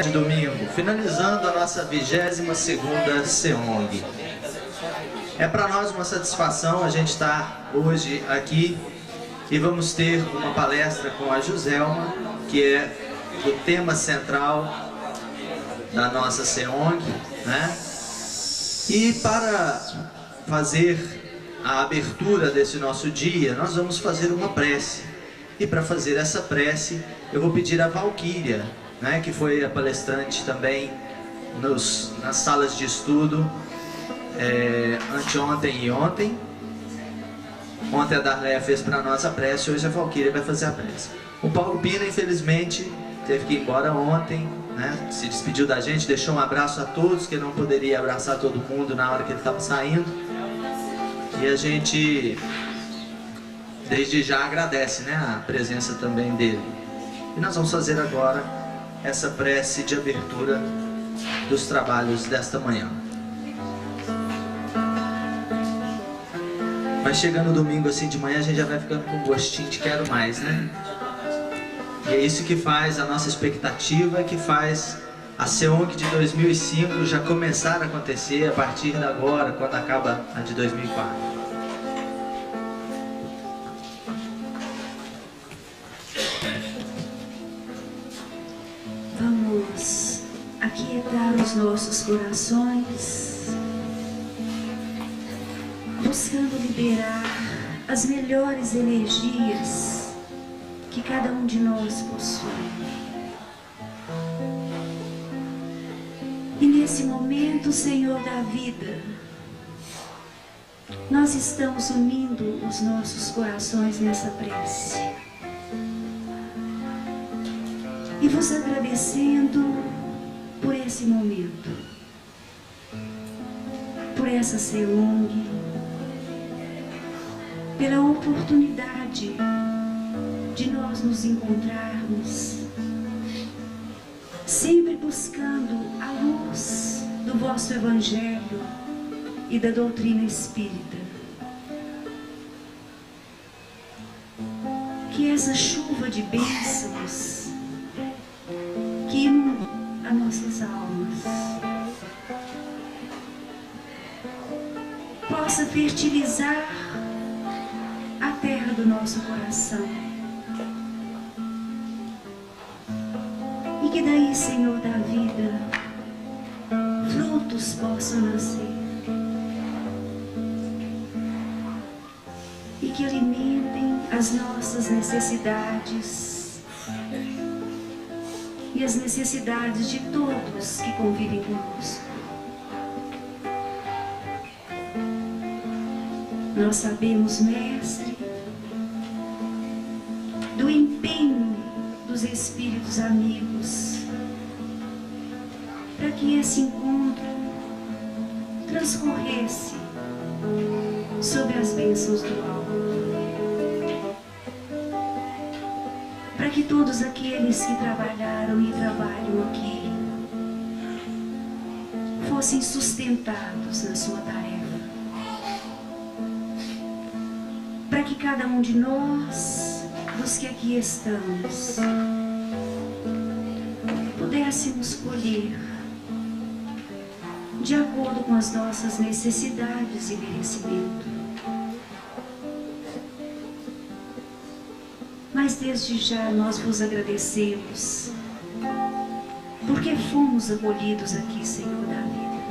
De domingo, finalizando a nossa 22ª SEONG. É para nós uma satisfação a gente estar hoje aqui e vamos ter uma palestra com a Joselma, que é o tema central da nossa SEONG, né? E para fazer a abertura desse nosso dia, nós vamos fazer uma prece. E para fazer essa prece, eu vou pedir a Valquíria, né, que foi a palestrante também nas salas de estudo anteontem e ontem. Ontem a Darleia fez para nós a prece, hoje a Valquíria vai fazer a prece. O Paulo Pina, infelizmente, teve que ir embora ontem, né, se despediu da gente, deixou um abraço a todos, que não poderia abraçar todo mundo na hora que ele estava saindo. E a gente, desde já, agradece, né, a presença também dele. E nós vamos fazer agora essa prece de abertura dos trabalhos desta manhã. Mas chegando domingo assim de manhã, a gente já vai ficando com gostinho de quero mais, né? E é isso que faz a nossa expectativa, que faz a SEONG de 2005 já começar a acontecer a partir de agora, quando acaba a de 2004. Vamos aquietar os nossos corações, buscando liberar as melhores energias que cada um de nós possui. E nesse momento, Senhor da vida, nós estamos unindo os nossos corações nessa prece. E vos agradecendo por esse momento, por essa SEONG, pela oportunidade de nós nos encontrarmos, sempre buscando a luz do vosso Evangelho e da doutrina espírita. Que essa chuva de bênçãos que inunda as nossas almas possa fertilizar a terra do nosso coração, e que daí, Senhor da vida, frutos possam nascer e que alimentem as nossas necessidades e as necessidades de todos que convivem conosco. Nós sabemos, Mestre, do empenho dos espíritos amigos para que esse encontro transcorresse sob as bênçãos do alto. Para que todos aqueles que trabalharam e trabalham aqui fossem sustentados na sua tarefa. Para que cada um de nós, dos que aqui estamos, pudéssemos colher de acordo com as nossas necessidades e merecimento. Mas desde já nós vos agradecemos, porque fomos acolhidos aqui, Senhor da vida,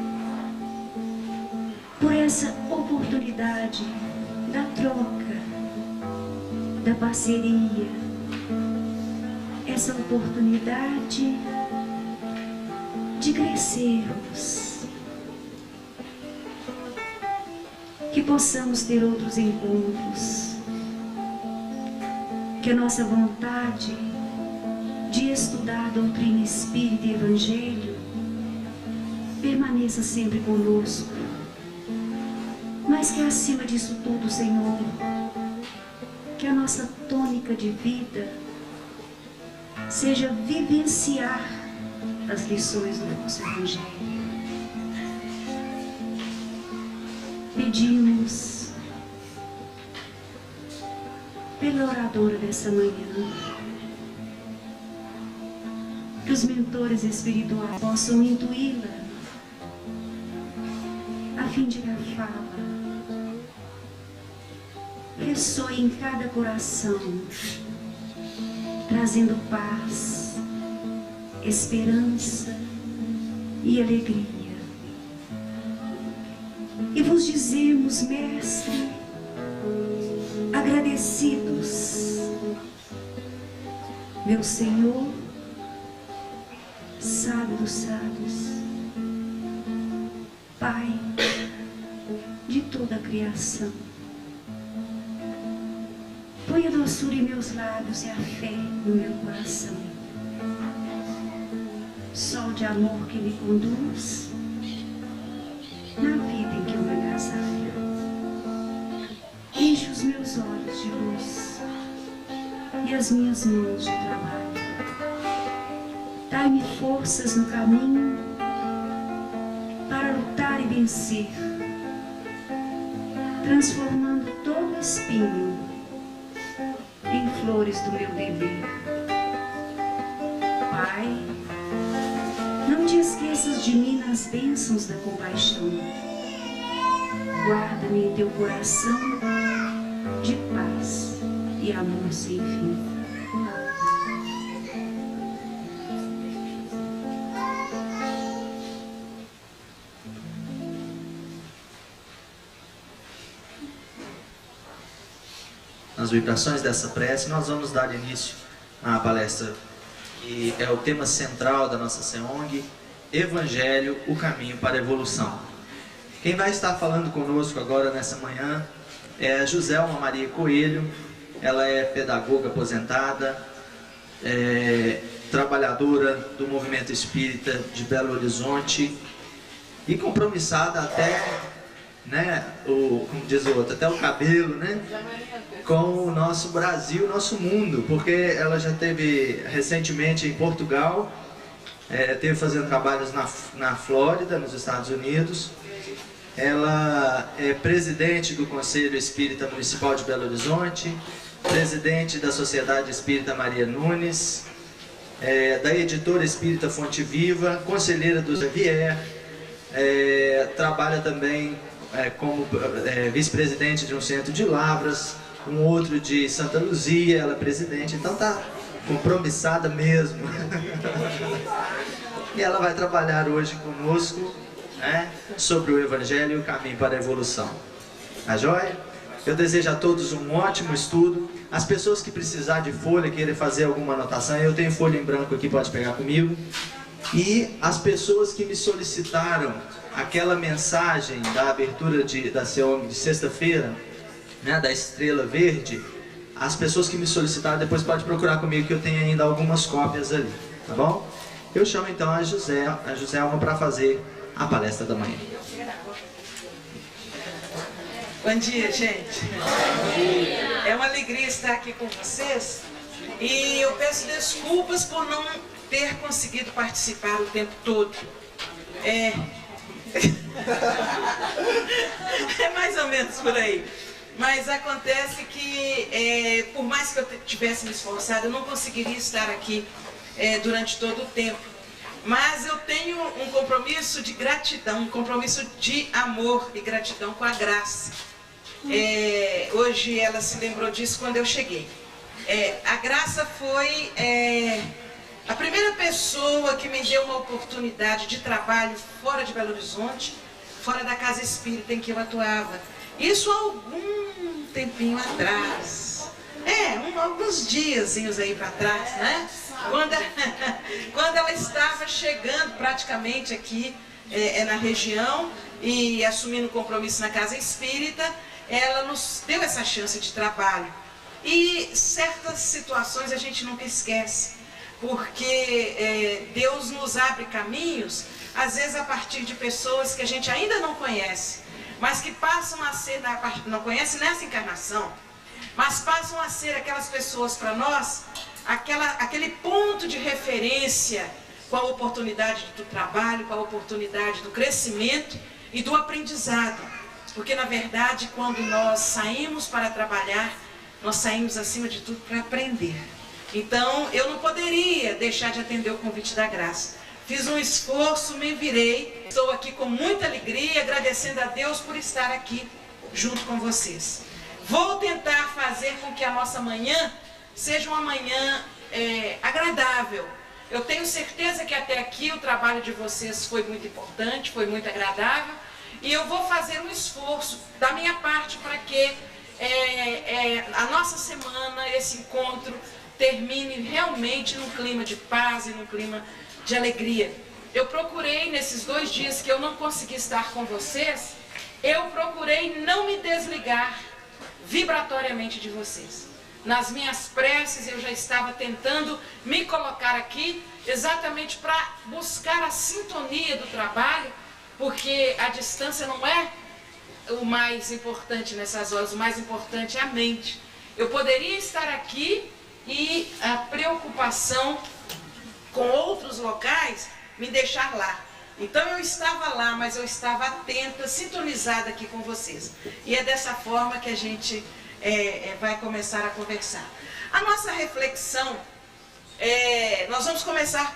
por essa oportunidade da troca, da parceria, essa oportunidade de crescermos, que possamos ter outros encontros, que a nossa vontade de estudar doutrina espírita e evangelho permaneça sempre conosco, mas que acima disso tudo, Senhor, que a nossa tônica de vida seja vivenciar as lições do nosso evangelho. Pedimos pela oradora dessa manhã, os mentores espirituais possam intuí-la, a fim de que a fala ressoe em cada coração, trazendo paz, esperança e alegria. E vos dizemos, Mestre, agradecidos, meu Senhor, sábio dos sábios, Pai de toda a criação. Põe a doçura em meus lábios e a fé no meu coração. Sol de amor que me conduz na vida em que eu me agasalho. Enche os meus olhos de luz e as minhas mãos de trabalho. Dai-me forças no caminho para lutar e vencer, transformando todo espinho em flores do meu dever. Pai, não te esqueças de mim nas bênçãos da compaixão. Guarda-me em teu coração de paz e amor sem fim. Nas vibrações dessa prece, nós vamos dar início à palestra que é o tema central da nossa SEONG, Evangelho, o caminho para a evolução. Quem vai estar falando conosco agora nessa manhã é a Joselma Maria Coelho. Ela é pedagoga aposentada, trabalhadora do movimento espírita de Belo Horizonte e compromissada até, como diz o outro, até o cabelo, com o nosso Brasil, nosso mundo, porque ela já esteve recentemente em Portugal, esteve fazendo trabalhos na Flórida, nos Estados Unidos. Ela é presidente do Conselho Espírita Municipal de Belo Horizonte, presidente da Sociedade Espírita Maria Nunes, da Editora Espírita Fonte Viva, conselheira do Xavier, trabalha também como vice-presidente de um centro de Lavras, um outro de Santa Luzia, ela é presidente, então está compromissada mesmo. E ela vai trabalhar hoje conosco sobre o Evangelho e o caminho para a evolução. Tá joia? Eu desejo a todos um ótimo estudo. As pessoas que precisar de folha, querem fazer alguma anotação, eu tenho folha em branco aqui, pode pegar comigo. E as pessoas que me solicitaram aquela mensagem da abertura da SEONG de sexta-feira, da Estrela Verde, as pessoas que me solicitaram, depois pode procurar comigo que eu tenho ainda algumas cópias ali, tá bom? Eu chamo então a Joselma para fazer a palestra da manhã. Bom dia, gente. É uma alegria estar aqui com vocês e eu peço desculpas por não ter conseguido participar o tempo todo. É mais ou menos por aí. Mas acontece que, por mais que eu tivesse me esforçado, eu não conseguiria estar aqui durante todo o tempo. Mas eu tenho um compromisso de gratidão, um compromisso de amor e gratidão com a Graça. Hoje ela se lembrou disso quando eu cheguei. A Graça foi a primeira pessoa que me deu uma oportunidade de trabalho fora de Belo Horizonte, fora da casa espírita em que eu atuava. Isso há algum tempinho atrás, alguns diazinhos aí para trás, Quando ela estava chegando praticamente aqui na região e assumindo compromisso na casa espírita, ela nos deu essa chance de trabalho. E certas situações a gente nunca esquece, porque Deus nos abre caminhos, às vezes a partir de pessoas que a gente ainda não conhece, mas que passam a ser, não conhece nessa encarnação, mas passam a ser aquelas pessoas para nós, aquele ponto de referência com a oportunidade do trabalho, com a oportunidade do crescimento e do aprendizado. Porque na verdade, quando nós saímos para trabalhar, nós saímos acima de tudo para aprender. Então, eu não poderia deixar de atender o convite da graça. Fiz um esforço, me virei. Estou aqui com muita alegria, agradecendo a Deus por estar aqui junto com vocês. Vou tentar fazer com que a nossa manhã seja uma manhã agradável. Eu tenho certeza que até aqui o trabalho de vocês foi muito importante, foi muito agradável. E eu vou fazer um esforço da minha parte para que a nossa semana, esse encontro, termine realmente num clima de paz e num clima de alegria. Eu procurei, nesses 2 dias que eu não consegui estar com vocês, eu procurei não me desligar vibratoriamente de vocês. Nas minhas preces eu já estava tentando me colocar aqui exatamente para buscar a sintonia do trabalho, porque a distância não é o mais importante nessas horas, o mais importante é a mente. Eu poderia estar aqui e a preocupação com outros locais me deixar lá. Então eu estava lá, mas eu estava atenta, sintonizada aqui com vocês. E é dessa forma que a gente vai começar a conversar. A nossa reflexão, nós vamos começar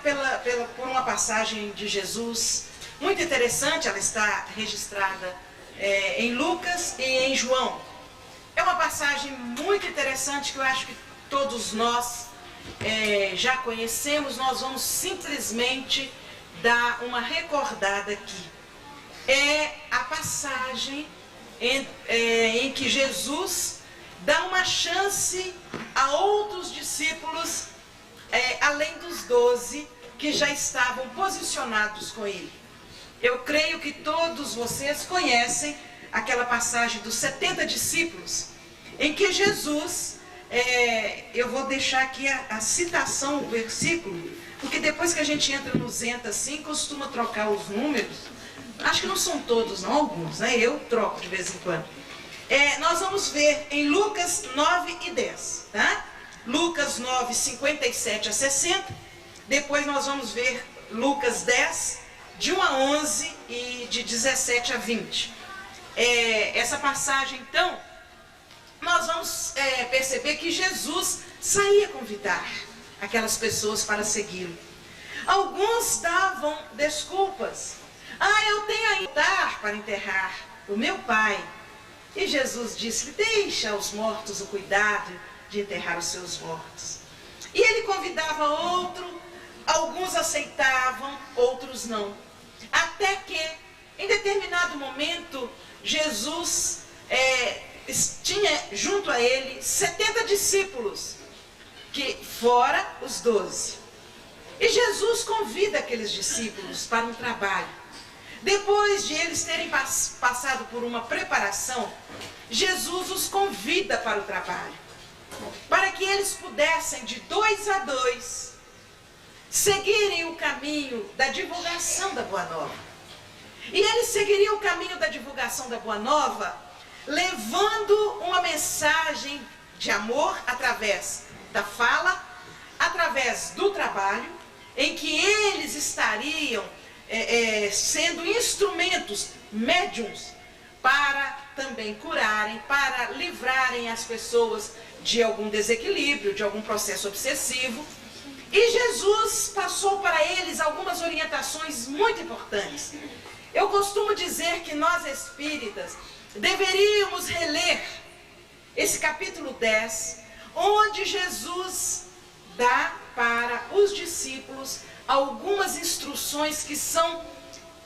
por uma passagem de Jesus, muito interessante. Ela está registrada em Lucas e em João. É uma passagem muito interessante que eu acho que todos nós já conhecemos. Nós vamos simplesmente dar uma recordada aqui. É a passagem em que Jesus dá uma chance a outros discípulos, além dos 12 que já estavam posicionados com ele. Eu creio que todos vocês conhecem aquela passagem dos 70 discípulos, em que Jesus, eu vou deixar aqui a citação, o versículo, porque depois que a gente entra no Zenta assim, costuma trocar os números. Acho que não são todos, não, alguns, né? Eu troco de vez em quando. Nós vamos ver em Lucas 9 e 10, tá? Lucas 9, 57 a 60. Depois nós vamos ver Lucas 10, de 1 a 11 e de 17 a 20. Essa passagem, então, nós vamos perceber que Jesus saía convidar aquelas pessoas para segui-lo. Alguns davam desculpas. Eu tenho aí altar para enterrar o meu pai. E Jesus disse: deixa aos mortos o cuidado de enterrar os seus mortos. E ele convidava outro, alguns aceitavam, outros não. Até que, em determinado momento, Jesus tinha junto a ele 70 discípulos, que fora os 12. E Jesus convida aqueles discípulos para um trabalho. Depois de eles terem passado por uma preparação, Jesus os convida para o trabalho, para que eles pudessem, de 2 a 2, seguirem o caminho da divulgação da Boa Nova. E eles seguiriam o caminho da divulgação da Boa Nova, levando uma mensagem de amor através da fala, através do trabalho, em que eles estariam sendo instrumentos, médiuns, para também curarem, para livrarem as pessoas de algum desequilíbrio, de algum processo obsessivo. E Jesus passou para eles algumas orientações muito importantes. Eu costumo dizer que nós espíritas deveríamos reler esse capítulo 10, onde Jesus dá para os discípulos algumas instruções que são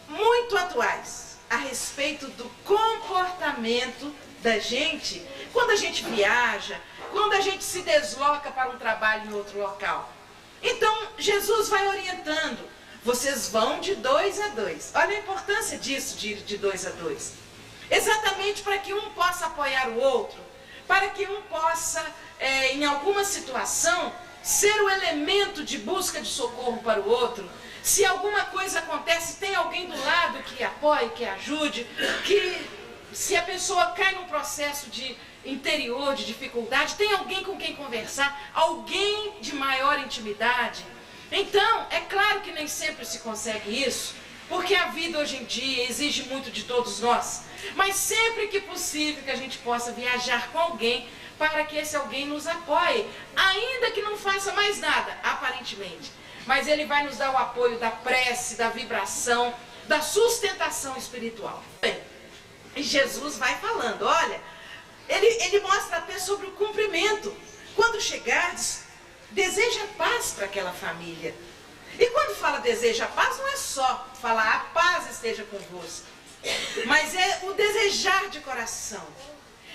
muito atuais a respeito do comportamento da gente quando a gente viaja, quando a gente se desloca para um trabalho em outro local. Então, Jesus vai orientando. Vocês vão de 2 a 2. Olha a importância disso, de 2 a 2. Exatamente para que um possa apoiar o outro, para que um possa, em alguma situação, ser o elemento de busca de socorro para o outro. Se alguma coisa acontece, tem alguém do lado que apoie, que ajude, que se a pessoa cai num processo de interior, de dificuldade, tem alguém com quem conversar, alguém de maior intimidade. Então, é claro que nem sempre se consegue isso, porque a vida hoje em dia exige muito de todos nós. Mas sempre que possível que a gente possa viajar com alguém, para que esse alguém nos apoie, ainda que não faça mais nada, aparentemente. Mas ele vai nos dar o apoio da prece, da vibração, da sustentação espiritual. Bem, e Jesus vai falando, olha, ele mostra até sobre o cumprimento. Quando chegardes, deseja paz para aquela família. E quando fala deseja paz, não é só falar a paz esteja convosco, mas é o desejar de coração.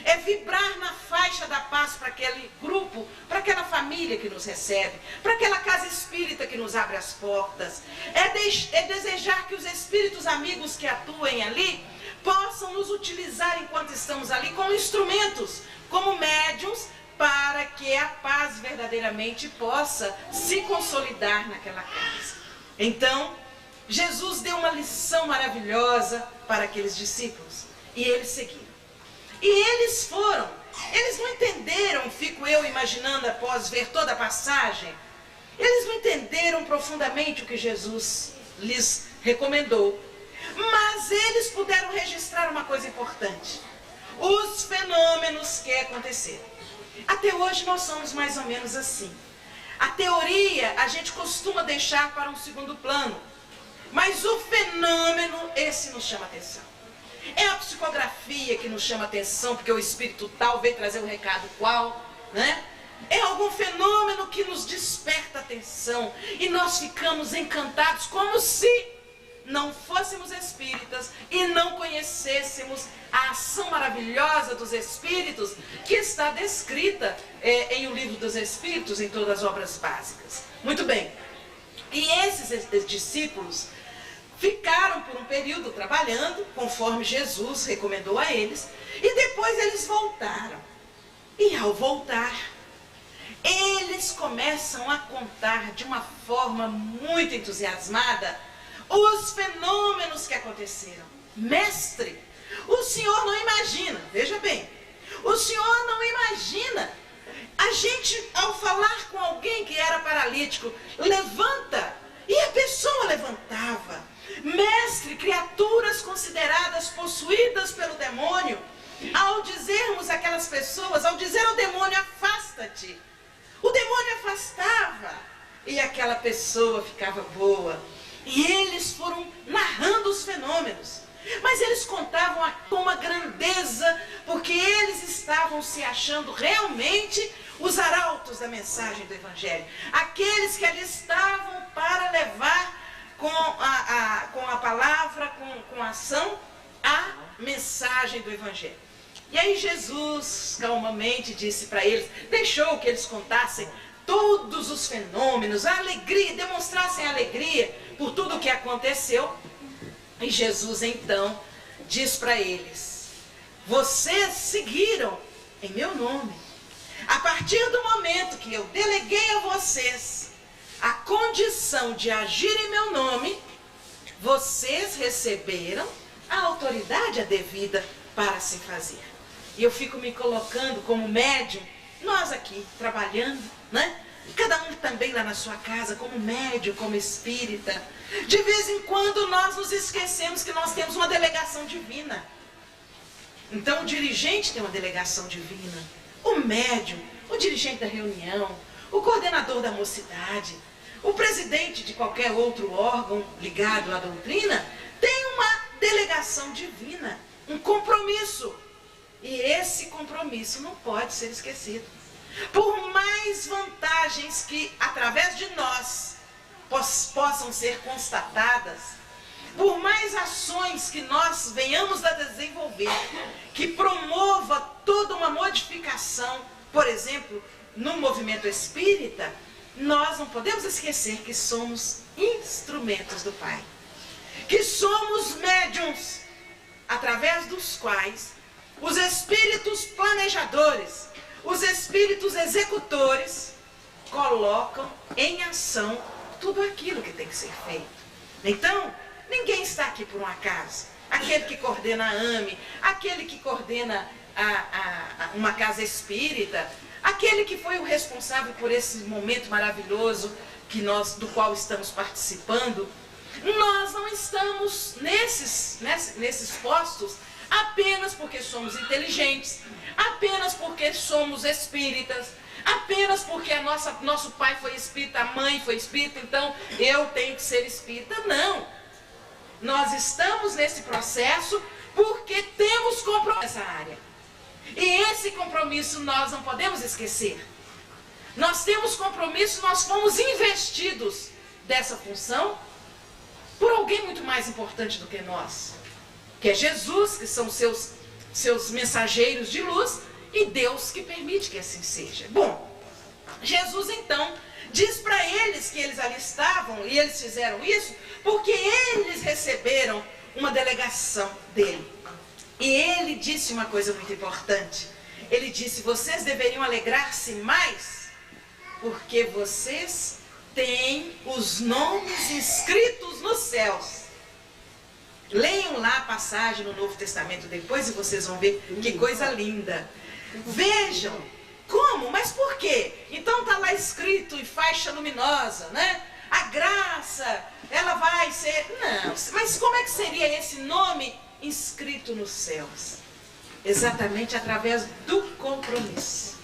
É vibrar na faixa da paz para aquele grupo, para aquela família que nos recebe, para aquela casa espírita que nos abre as portas. É desejar que os espíritos amigos que atuem ali possam nos utilizar enquanto estamos ali como instrumentos, como médiuns, para que a paz verdadeiramente possa se consolidar naquela casa. Então, Jesus deu uma lição maravilhosa para aqueles discípulos e eles seguiram. E eles não entenderam, fico eu imaginando após ver toda a passagem, eles não entenderam profundamente o que Jesus lhes recomendou. Mas eles puderam registrar uma coisa importante: os fenômenos que aconteceram. Até hoje nós somos mais ou menos assim. A teoria a gente costuma deixar para um segundo plano, mas o fenômeno, esse nos chama atenção. É a psicografia que nos chama atenção, porque o espírito tal veio trazer um recado qual, né? É algum fenômeno que nos desperta atenção e nós ficamos encantados, como se não fôssemos espíritas e não conhecêssemos a ação maravilhosa dos espíritos que está descrita em O Livro dos Espíritos, em todas as obras básicas. Muito bem. E esses discípulos ficaram por um período trabalhando, conforme Jesus recomendou a eles, e depois eles voltaram. E ao voltar, eles começam a contar de uma forma muito entusiasmada os fenômenos que aconteceram. Mestre, o senhor não imagina, veja bem, o senhor não imagina, a gente ao falar com alguém que era paralítico, levanta, e a pessoa levantava. Mestre, criaturas consideradas possuídas pelo demônio, ao dizermos aquelas pessoas, ao dizer ao demônio, afasta-te, o demônio afastava, e aquela pessoa ficava boa. E eles foram narrando os fenômenos, mas eles contavam com uma grandeza, porque eles estavam se achando realmente os arautos da mensagem do Evangelho, aqueles que ali estavam para levar com a palavra, com a ação, a mensagem do Evangelho. E aí Jesus calmamente disse para eles, deixou que eles contassem todos os fenômenos, a alegria, demonstrassem alegria por tudo o que aconteceu. E Jesus então diz para eles, vocês seguiram em meu nome. A partir do momento que eu deleguei a vocês a condição de agir em meu nome, vocês receberam a autoridade devida para se fazer. E eu fico me colocando como médium, nós aqui trabalhando, né? Cada um também lá na sua casa, como médium, como espírita. De vez em quando nós nos esquecemos que nós temos uma delegação divina. Então o dirigente tem uma delegação divina. O médium, o dirigente da reunião, o coordenador da mocidade, o presidente de qualquer outro órgão ligado à doutrina, tem uma delegação divina, um compromisso. E esse compromisso não pode ser esquecido. Por mais vantagens que através de nós possam ser constatadas, por mais ações que nós venhamos a desenvolver, que promova toda uma modificação, por exemplo, no movimento espírita, nós não podemos esquecer que somos instrumentos do Pai, que somos médiuns, através dos quais os espíritos planejadores, os espíritos executores colocam em ação tudo aquilo que tem que ser feito. Então, ninguém está aqui por um acaso. Aquele que coordena a AME, aquele que coordena uma casa espírita, aquele que foi o responsável por esse momento maravilhoso do qual estamos participando, Nós não estamos nesses postos apenas porque somos inteligentes, apenas porque somos espíritas, apenas porque nosso pai foi espírita, a mãe foi espírita, então eu tenho que ser espírita. Não. Nós estamos nesse processo porque temos compromisso nessa área. E esse compromisso nós não podemos esquecer. Nós temos compromisso, nós fomos investidos dessa função por alguém muito mais importante do que nós, que é Jesus, que são seus mensageiros de luz, e Deus que permite que assim seja. Bom, Jesus então diz para eles que eles ali estavam, e eles fizeram isso porque eles receberam uma delegação dele. E ele disse uma coisa muito importante. Ele disse: vocês deveriam alegrar-se mais, porque vocês têm os nomes inscritos nos céus. Leiam lá a passagem no Novo Testamento depois e vocês vão ver que coisa linda. Vejam como, mas por quê? Então está lá escrito em faixa luminosa, né? A graça, ela vai ser... Não, mas como é que seria esse nome inscrito nos céus? Exatamente através do compromisso.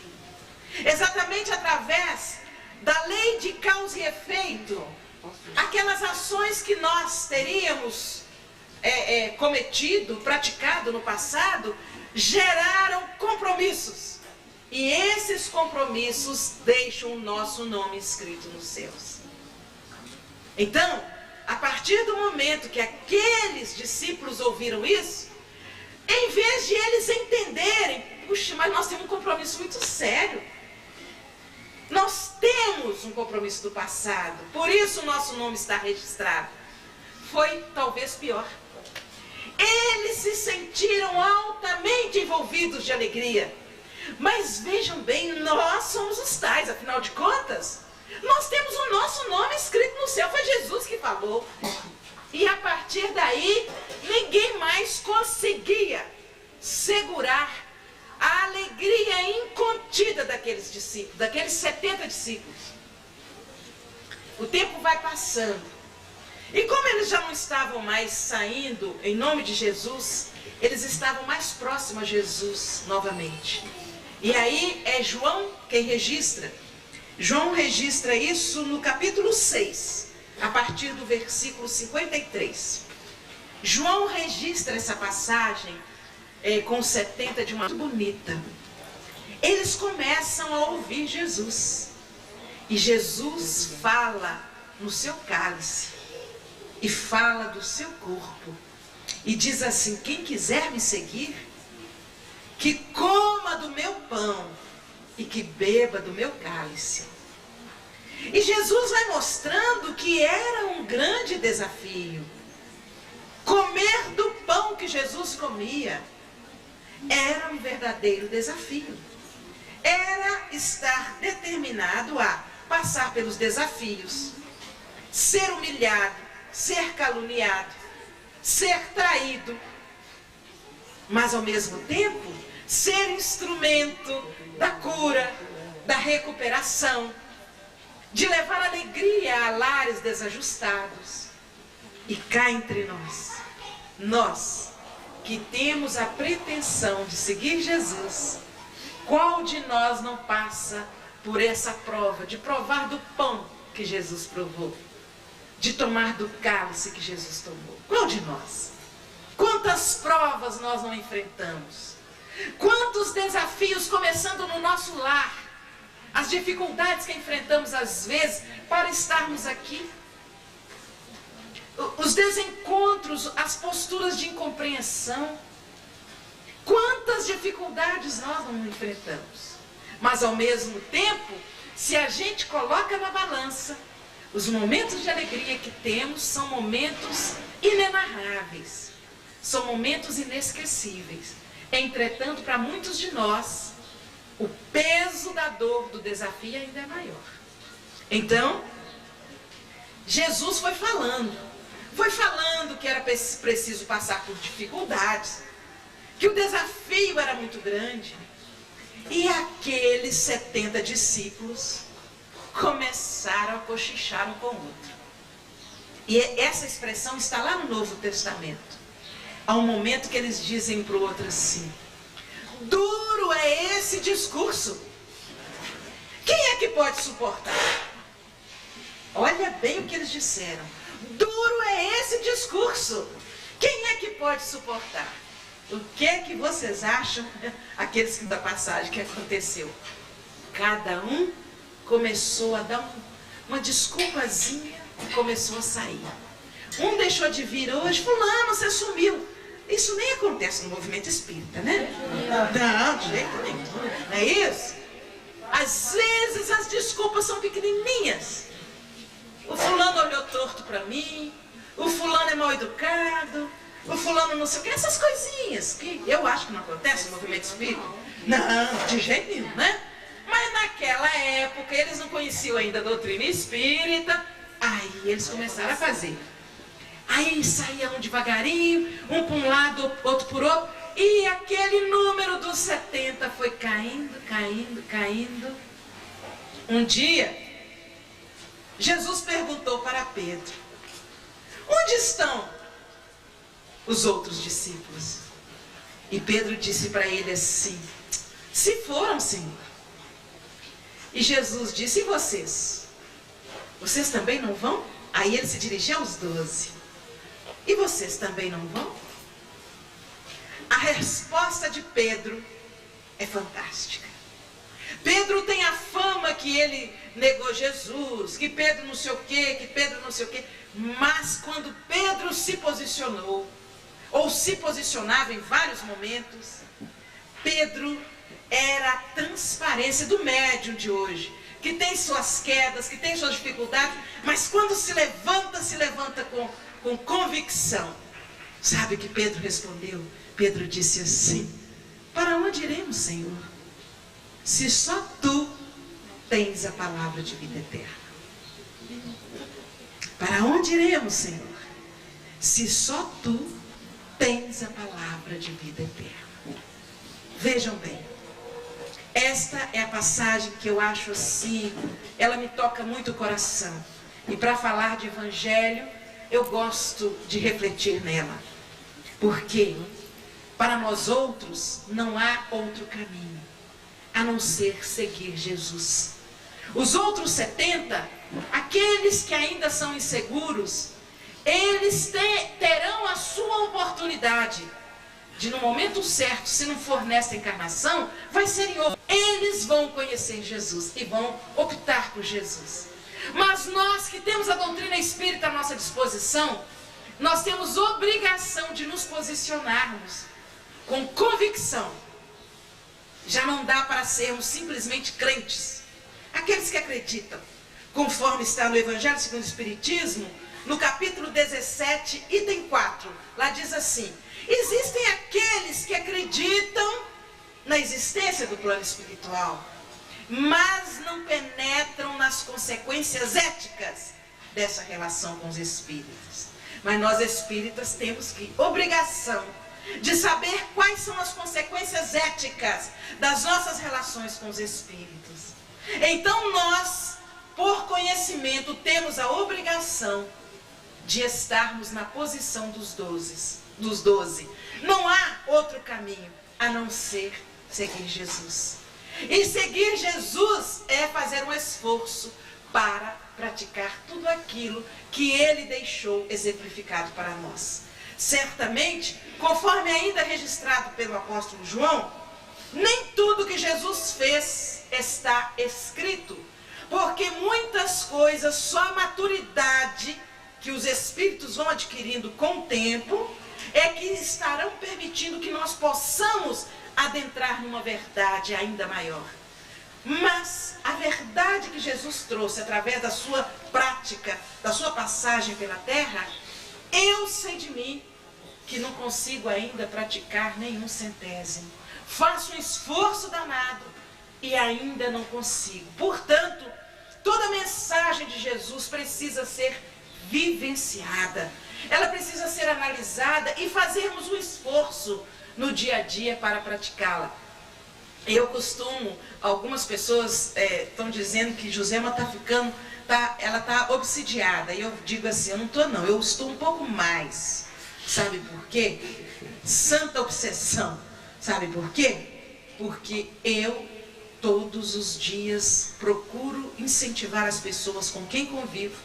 Exatamente através da lei de causa e efeito. Aquelas ações que nós teríamos cometido, praticado no passado, geraram compromissos. E esses compromissos deixam o nosso nome escrito nos céus. Então, a partir do momento que aqueles discípulos ouviram isso, em vez de eles entenderem, puxa, mas nós temos um compromisso muito sério. Nós temos um compromisso do passado, por isso o nosso nome está registrado. Foi talvez pior. Eles se sentiram altamente envolvidos de alegria. Mas vejam bem, nós somos os tais, afinal de contas, nós temos o nosso nome escrito no céu, foi Jesus que falou. E a partir daí, ninguém mais conseguia segurar a alegria incontida daqueles discípulos, daqueles 70 discípulos. O tempo vai passando. E como eles já não estavam mais saindo em nome de Jesus, eles estavam mais próximos a Jesus novamente. E aí é João quem registra. João registra isso no capítulo 6, a partir do versículo 53. João registra essa passagem com 70 de uma muito bonita. Eles começam a ouvir Jesus. E Jesus fala no seu cálice. E fala do seu corpo. E diz assim: quem quiser me seguir, que coma do meu pão e que beba do meu cálice. E Jesus vai mostrando que era um grande desafio. Comer do pão que Jesus comia era um verdadeiro desafio. Era estar determinado a passar pelos desafios, ser humilhado, ser caluniado, ser traído, mas ao mesmo tempo ser instrumento da cura, da recuperação, de levar alegria a lares desajustados. E cá entre nós que temos a pretensão de seguir Jesus, qual de nós não passa por essa prova, de provar do pão que Jesus provou, de tomar do cálice que Jesus tomou? Qual de nós? Quantas provas nós não enfrentamos? Quantos desafios, começando no nosso lar, as dificuldades que enfrentamos às vezes para estarmos aqui, os desencontros, as posturas de incompreensão. Quantas dificuldades nós não enfrentamos? Mas ao mesmo tempo, se a gente coloca na balança, os momentos de alegria que temos são momentos inenarráveis, são momentos inesquecíveis. Entretanto, para muitos de nós, o peso da dor, do desafio ainda é maior. Então, Jesus foi falando que era preciso passar por dificuldades, que o desafio era muito grande. E aqueles 70 discípulos começaram a cochichar um com o outro. E essa expressão está lá no Novo Testamento. Há um momento que eles dizem para o outro assim: duro é esse discurso. Quem é que pode suportar? Olha bem o que eles disseram. Duro é esse discurso. Quem é que pode suportar? O que é que vocês acham, aqueles que da passagem, que aconteceu? Cada um começou a dar uma desculpazinha e começou a sair. Um deixou de vir hoje, fulano, você sumiu. Isso nem acontece no movimento espírita, né? Não, de jeito nenhum. Não é isso? Às vezes as desculpas são pequenininhas. O fulano olhou torto para mim, o fulano é mal educado, o fulano não sei o que, essas coisinhas que eu acho que não acontece no movimento espírita. Não, de jeito nenhum, né? Mas naquela época eles não conheciam ainda a doutrina espírita, aí eles começaram a fazer. Aí saía um devagarinho, um para um lado, outro por outro, e aquele número dos 70 foi caindo, caindo, caindo. Um dia, Jesus perguntou para Pedro: onde estão os outros discípulos? E Pedro disse para ele assim: se foram, Senhor. E Jesus disse: e vocês? Vocês também não vão? Aí ele se dirigiu aos 12. E vocês também não vão? A resposta de Pedro é fantástica. Pedro tem a fama que ele negou Jesus, que Pedro não sei o quê, que Pedro não sei o quê. Mas quando Pedro se posicionou, ou se posicionava em vários momentos, Pedro era a transparência do médium de hoje, que tem suas quedas, que tem suas dificuldades, mas quando se levanta com convicção. Sabe o que Pedro respondeu? Pedro disse assim: para onde iremos, Senhor? Se só tu tens a palavra de vida eterna. Para onde iremos, Senhor? Se só tu tens a palavra de vida eterna. Vejam bem, esta é a passagem que eu acho assim, ela me toca muito o coração. E para falar de evangelho, eu gosto de refletir nela. Porque para nós outros não há outro caminho a não ser seguir Jesus. Os outros 70, aqueles que ainda são inseguros, eles terão a sua oportunidade de, no momento certo, se não for nesta encarnação, vai ser em outra. Eles vão conhecer Jesus e vão optar por Jesus. Mas nós que temos a doutrina espírita à nossa disposição, nós temos obrigação de nos posicionarmos com convicção. Já não dá para sermos simplesmente crentes, aqueles que acreditam, conforme está no Evangelho segundo o Espiritismo, no capítulo 17, item 4, lá diz assim: existem aqueles que acreditam na existência do plano espiritual, mas não penetram nas consequências éticas dessa relação com os espíritos. Mas nós espíritas temos obrigação de saber quais são as consequências éticas das nossas relações com os espíritos. Então nós, por conhecimento, temos a obrigação de estarmos na posição dos 12. Não há outro caminho a não ser seguir Jesus. E seguir Jesus é fazer um esforço para praticar tudo aquilo que ele deixou exemplificado para nós. Certamente, conforme ainda registrado pelo apóstolo João, nem tudo que Jesus fez está escrito, porque muitas coisas, só a maturidade que os espíritos vão adquirindo com o tempo, é que estarão permitindo que nós possamos adentrar numa verdade ainda maior. Mas a verdade que Jesus trouxe através da sua prática, da sua passagem pela terra, eu sei de mim que não consigo ainda praticar nenhum centésimo. Faço um esforço danado e ainda não consigo. Portanto, toda a mensagem de Jesus precisa ser vivenciada. Ela precisa ser analisada e fazermos um esforço no dia a dia para praticá-la. Eu costumo, algumas pessoas estão dizendo que Josema está ficando, ela está obsidiada. E eu digo assim, eu não estou não, eu estou um pouco mais. Sabe por quê? Santa obsessão. Sabe por quê? Porque eu, todos os dias, procuro incentivar as pessoas com quem convivo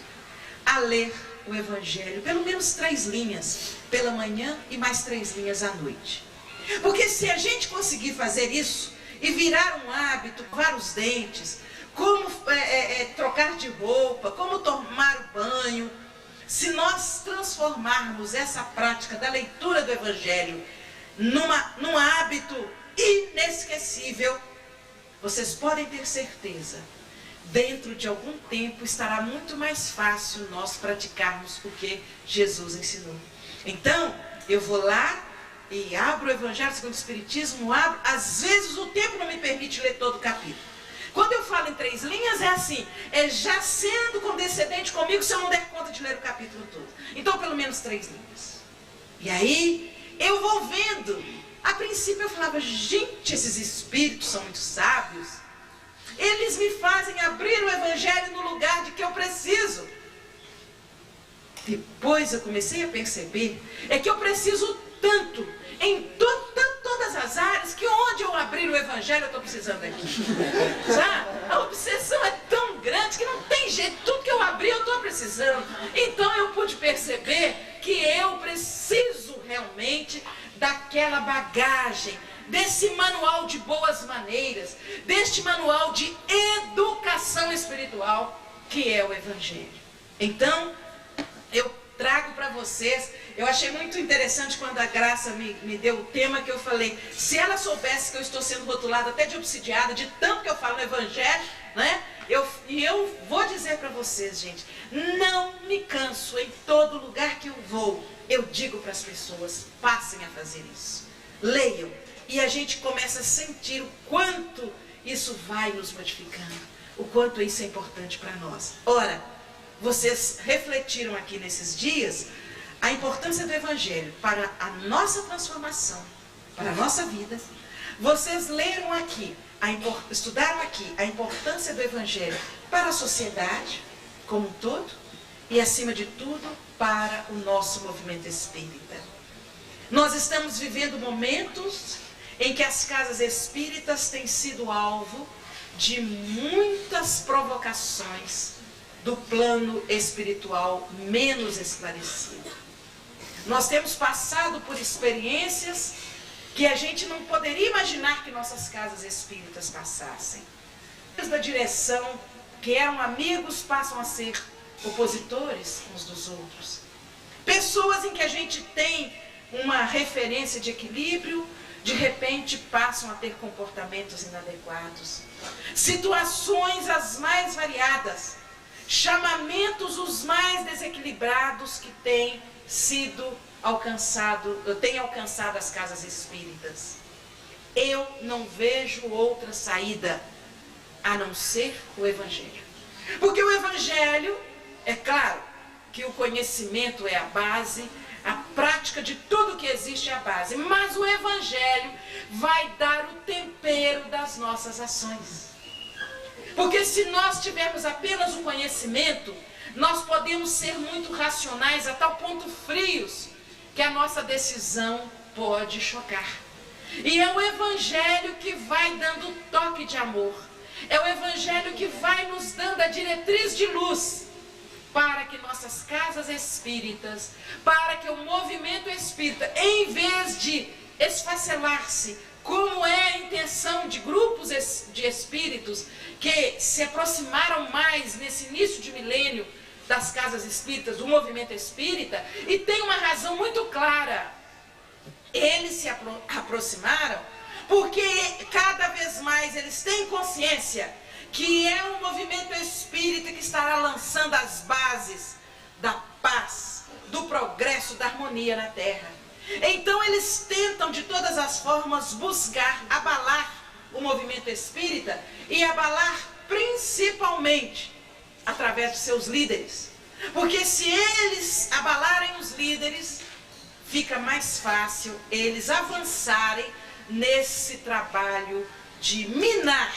a ler o Evangelho, pelo menos 3 linhas pela manhã e mais 3 linhas à noite. Porque se a gente conseguir fazer isso e virar um hábito, lavar os dentes, como trocar de roupa, como tomar o banho, se nós transformarmos essa prática da leitura do Evangelho num hábito inesquecível, vocês podem ter certeza, dentro de algum tempo estará muito mais fácil nós praticarmos o que Jesus ensinou. Então, eu vou lá e abro o Evangelho segundo o Espiritismo, às vezes o tempo não me permite ler todo o capítulo. Quando eu falo em 3 linhas, é assim, já sendo condescendente comigo se eu não der conta de ler o capítulo todo. Então, pelo menos 3 linhas. E aí, eu vou vendo. A princípio eu falava, gente, esses espíritos são muito sábios. Eles me fazem abrir o Evangelho no lugar de que eu preciso. Depois eu comecei a perceber, que eu preciso tanto, em todas as áreas, que onde eu abrir o Evangelho eu estou precisando aqui. Sabe? A obsessão é tão grande que não tem jeito, tudo que eu abrir eu estou precisando. Então eu pude perceber que eu preciso realmente daquela bagagem, desse manual de boas maneiras, deste manual de educação espiritual que é o Evangelho. Então, eu trago para vocês, eu achei muito interessante quando a Graça me deu o tema que eu falei, se ela soubesse que eu estou sendo rotulada até de obsidiada, de tanto que eu falo no Evangelho, né? E eu vou dizer para vocês, gente, não me canso, em todo lugar que eu vou, eu digo para as pessoas, passem a fazer isso, leiam, e a gente começa a sentir o quanto isso vai nos modificando, o quanto isso é importante para nós. Ora, vocês refletiram aqui nesses dias a importância do Evangelho para a nossa transformação, para a nossa vida. Vocês leram aqui, estudaram aqui a importância do Evangelho para a sociedade como um todo e, acima de tudo, para o nosso movimento espírita. Nós estamos vivendo momentos em que as casas espíritas têm sido alvo de muitas provocações do plano espiritual menos esclarecido. Nós temos passado por experiências que a gente não poderia imaginar que nossas casas espíritas passassem. Da direção, que eram amigos, passam a ser opositores uns dos outros. Pessoas em que a gente tem uma referência de equilíbrio, de repente passam a ter comportamentos inadequados. Situações as mais variadas, chamamentos os mais desequilibrados que têm alcançado as casas espíritas. Eu não vejo outra saída a não ser o Evangelho. Porque o Evangelho, é claro que o conhecimento é a base, a prática de tudo que existe é a base, mas o Evangelho vai dar o tempero das nossas ações. Porque se nós tivermos apenas o conhecimento, nós podemos ser muito racionais, a tal ponto frios, que a nossa decisão pode chocar. E é o Evangelho que vai dando toque de amor. É o Evangelho que vai nos dando a diretriz de luz para que nossas casas espíritas, para que o movimento espírita, em vez de esfacelar-se, como é a intenção de grupos de espíritos que se aproximaram mais nesse início de milênio das casas espíritas, do movimento espírita, e tem uma razão muito clara. Eles se aproximaram porque cada vez mais eles têm consciência que é um movimento espírita que estará lançando as bases da paz, do progresso, da harmonia na Terra. Então eles tentam de todas as formas buscar abalar o movimento espírita e abalar principalmente através de seus líderes. Porque se eles abalarem os líderes, fica mais fácil eles avançarem nesse trabalho de minar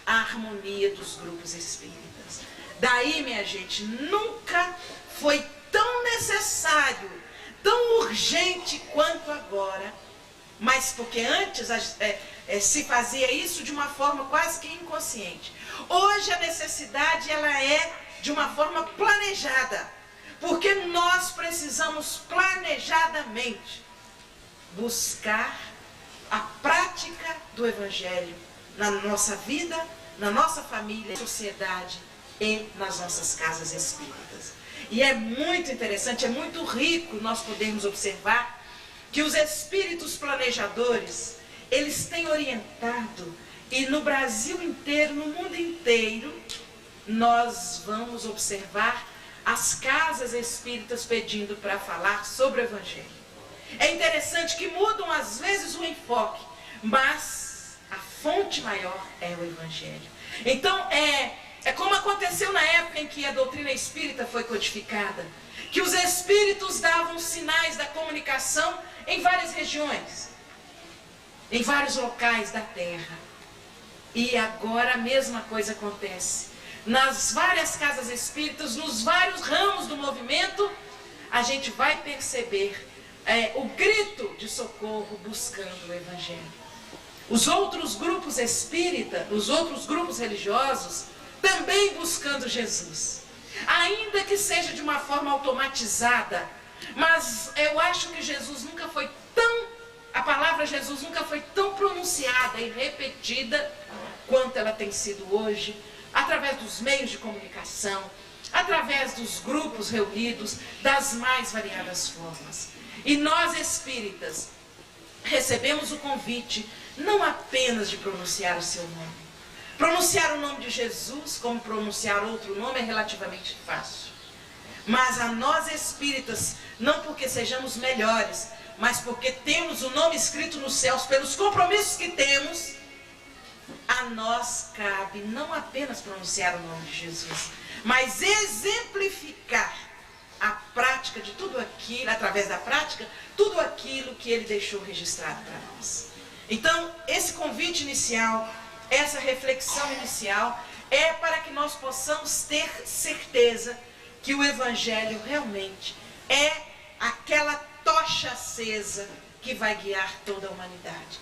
a harmonia dos grupos espíritas. Daí, minha gente, nunca foi tão necessário, tão urgente quanto agora, mas porque antes se fazia isso de uma forma quase que inconsciente. Hoje a necessidade ela é de uma forma planejada, porque nós precisamos planejadamente buscar a prática do Evangelho na nossa vida, na nossa família, na sociedade e nas nossas casas espíritas. E é muito interessante, é muito rico nós podermos observar que os espíritos planejadores, eles têm orientado, e no Brasil inteiro, no mundo inteiro, nós vamos observar as casas espíritas pedindo para falar sobre o Evangelho. É interessante que mudam às vezes o enfoque, mas a fonte maior é o Evangelho. Então é como aconteceu na época em que a doutrina espírita foi codificada, que os espíritos davam sinais da comunicação em várias regiões, em vários locais da terra. E agora a mesma coisa acontece. Nas várias casas espíritas, nos vários ramos do movimento, a gente vai perceber o grito de socorro buscando o Evangelho. Os outros grupos espíritas, os outros grupos religiosos, também buscando Jesus. Ainda que seja de uma forma automatizada, mas eu acho que Jesus nunca foi a palavra Jesus nunca foi tão pronunciada e repetida quanto ela tem sido hoje, através dos meios de comunicação, através dos grupos reunidos, das mais variadas formas. E nós espíritas recebemos o convite não apenas de pronunciar o seu nome. Pronunciar o nome de Jesus, como pronunciar outro nome, é relativamente fácil. Mas a nós espíritas, não porque sejamos melhores, mas porque temos o nome escrito nos céus, pelos compromissos que temos, a nós cabe não apenas pronunciar o nome de Jesus, mas exemplificar a prática de tudo aquilo, através da prática, tudo aquilo que ele deixou registrado para nós. Então, esse convite inicial, essa reflexão inicial, é para que nós possamos ter certeza que o Evangelho realmente é aquela tocha acesa que vai guiar toda a humanidade.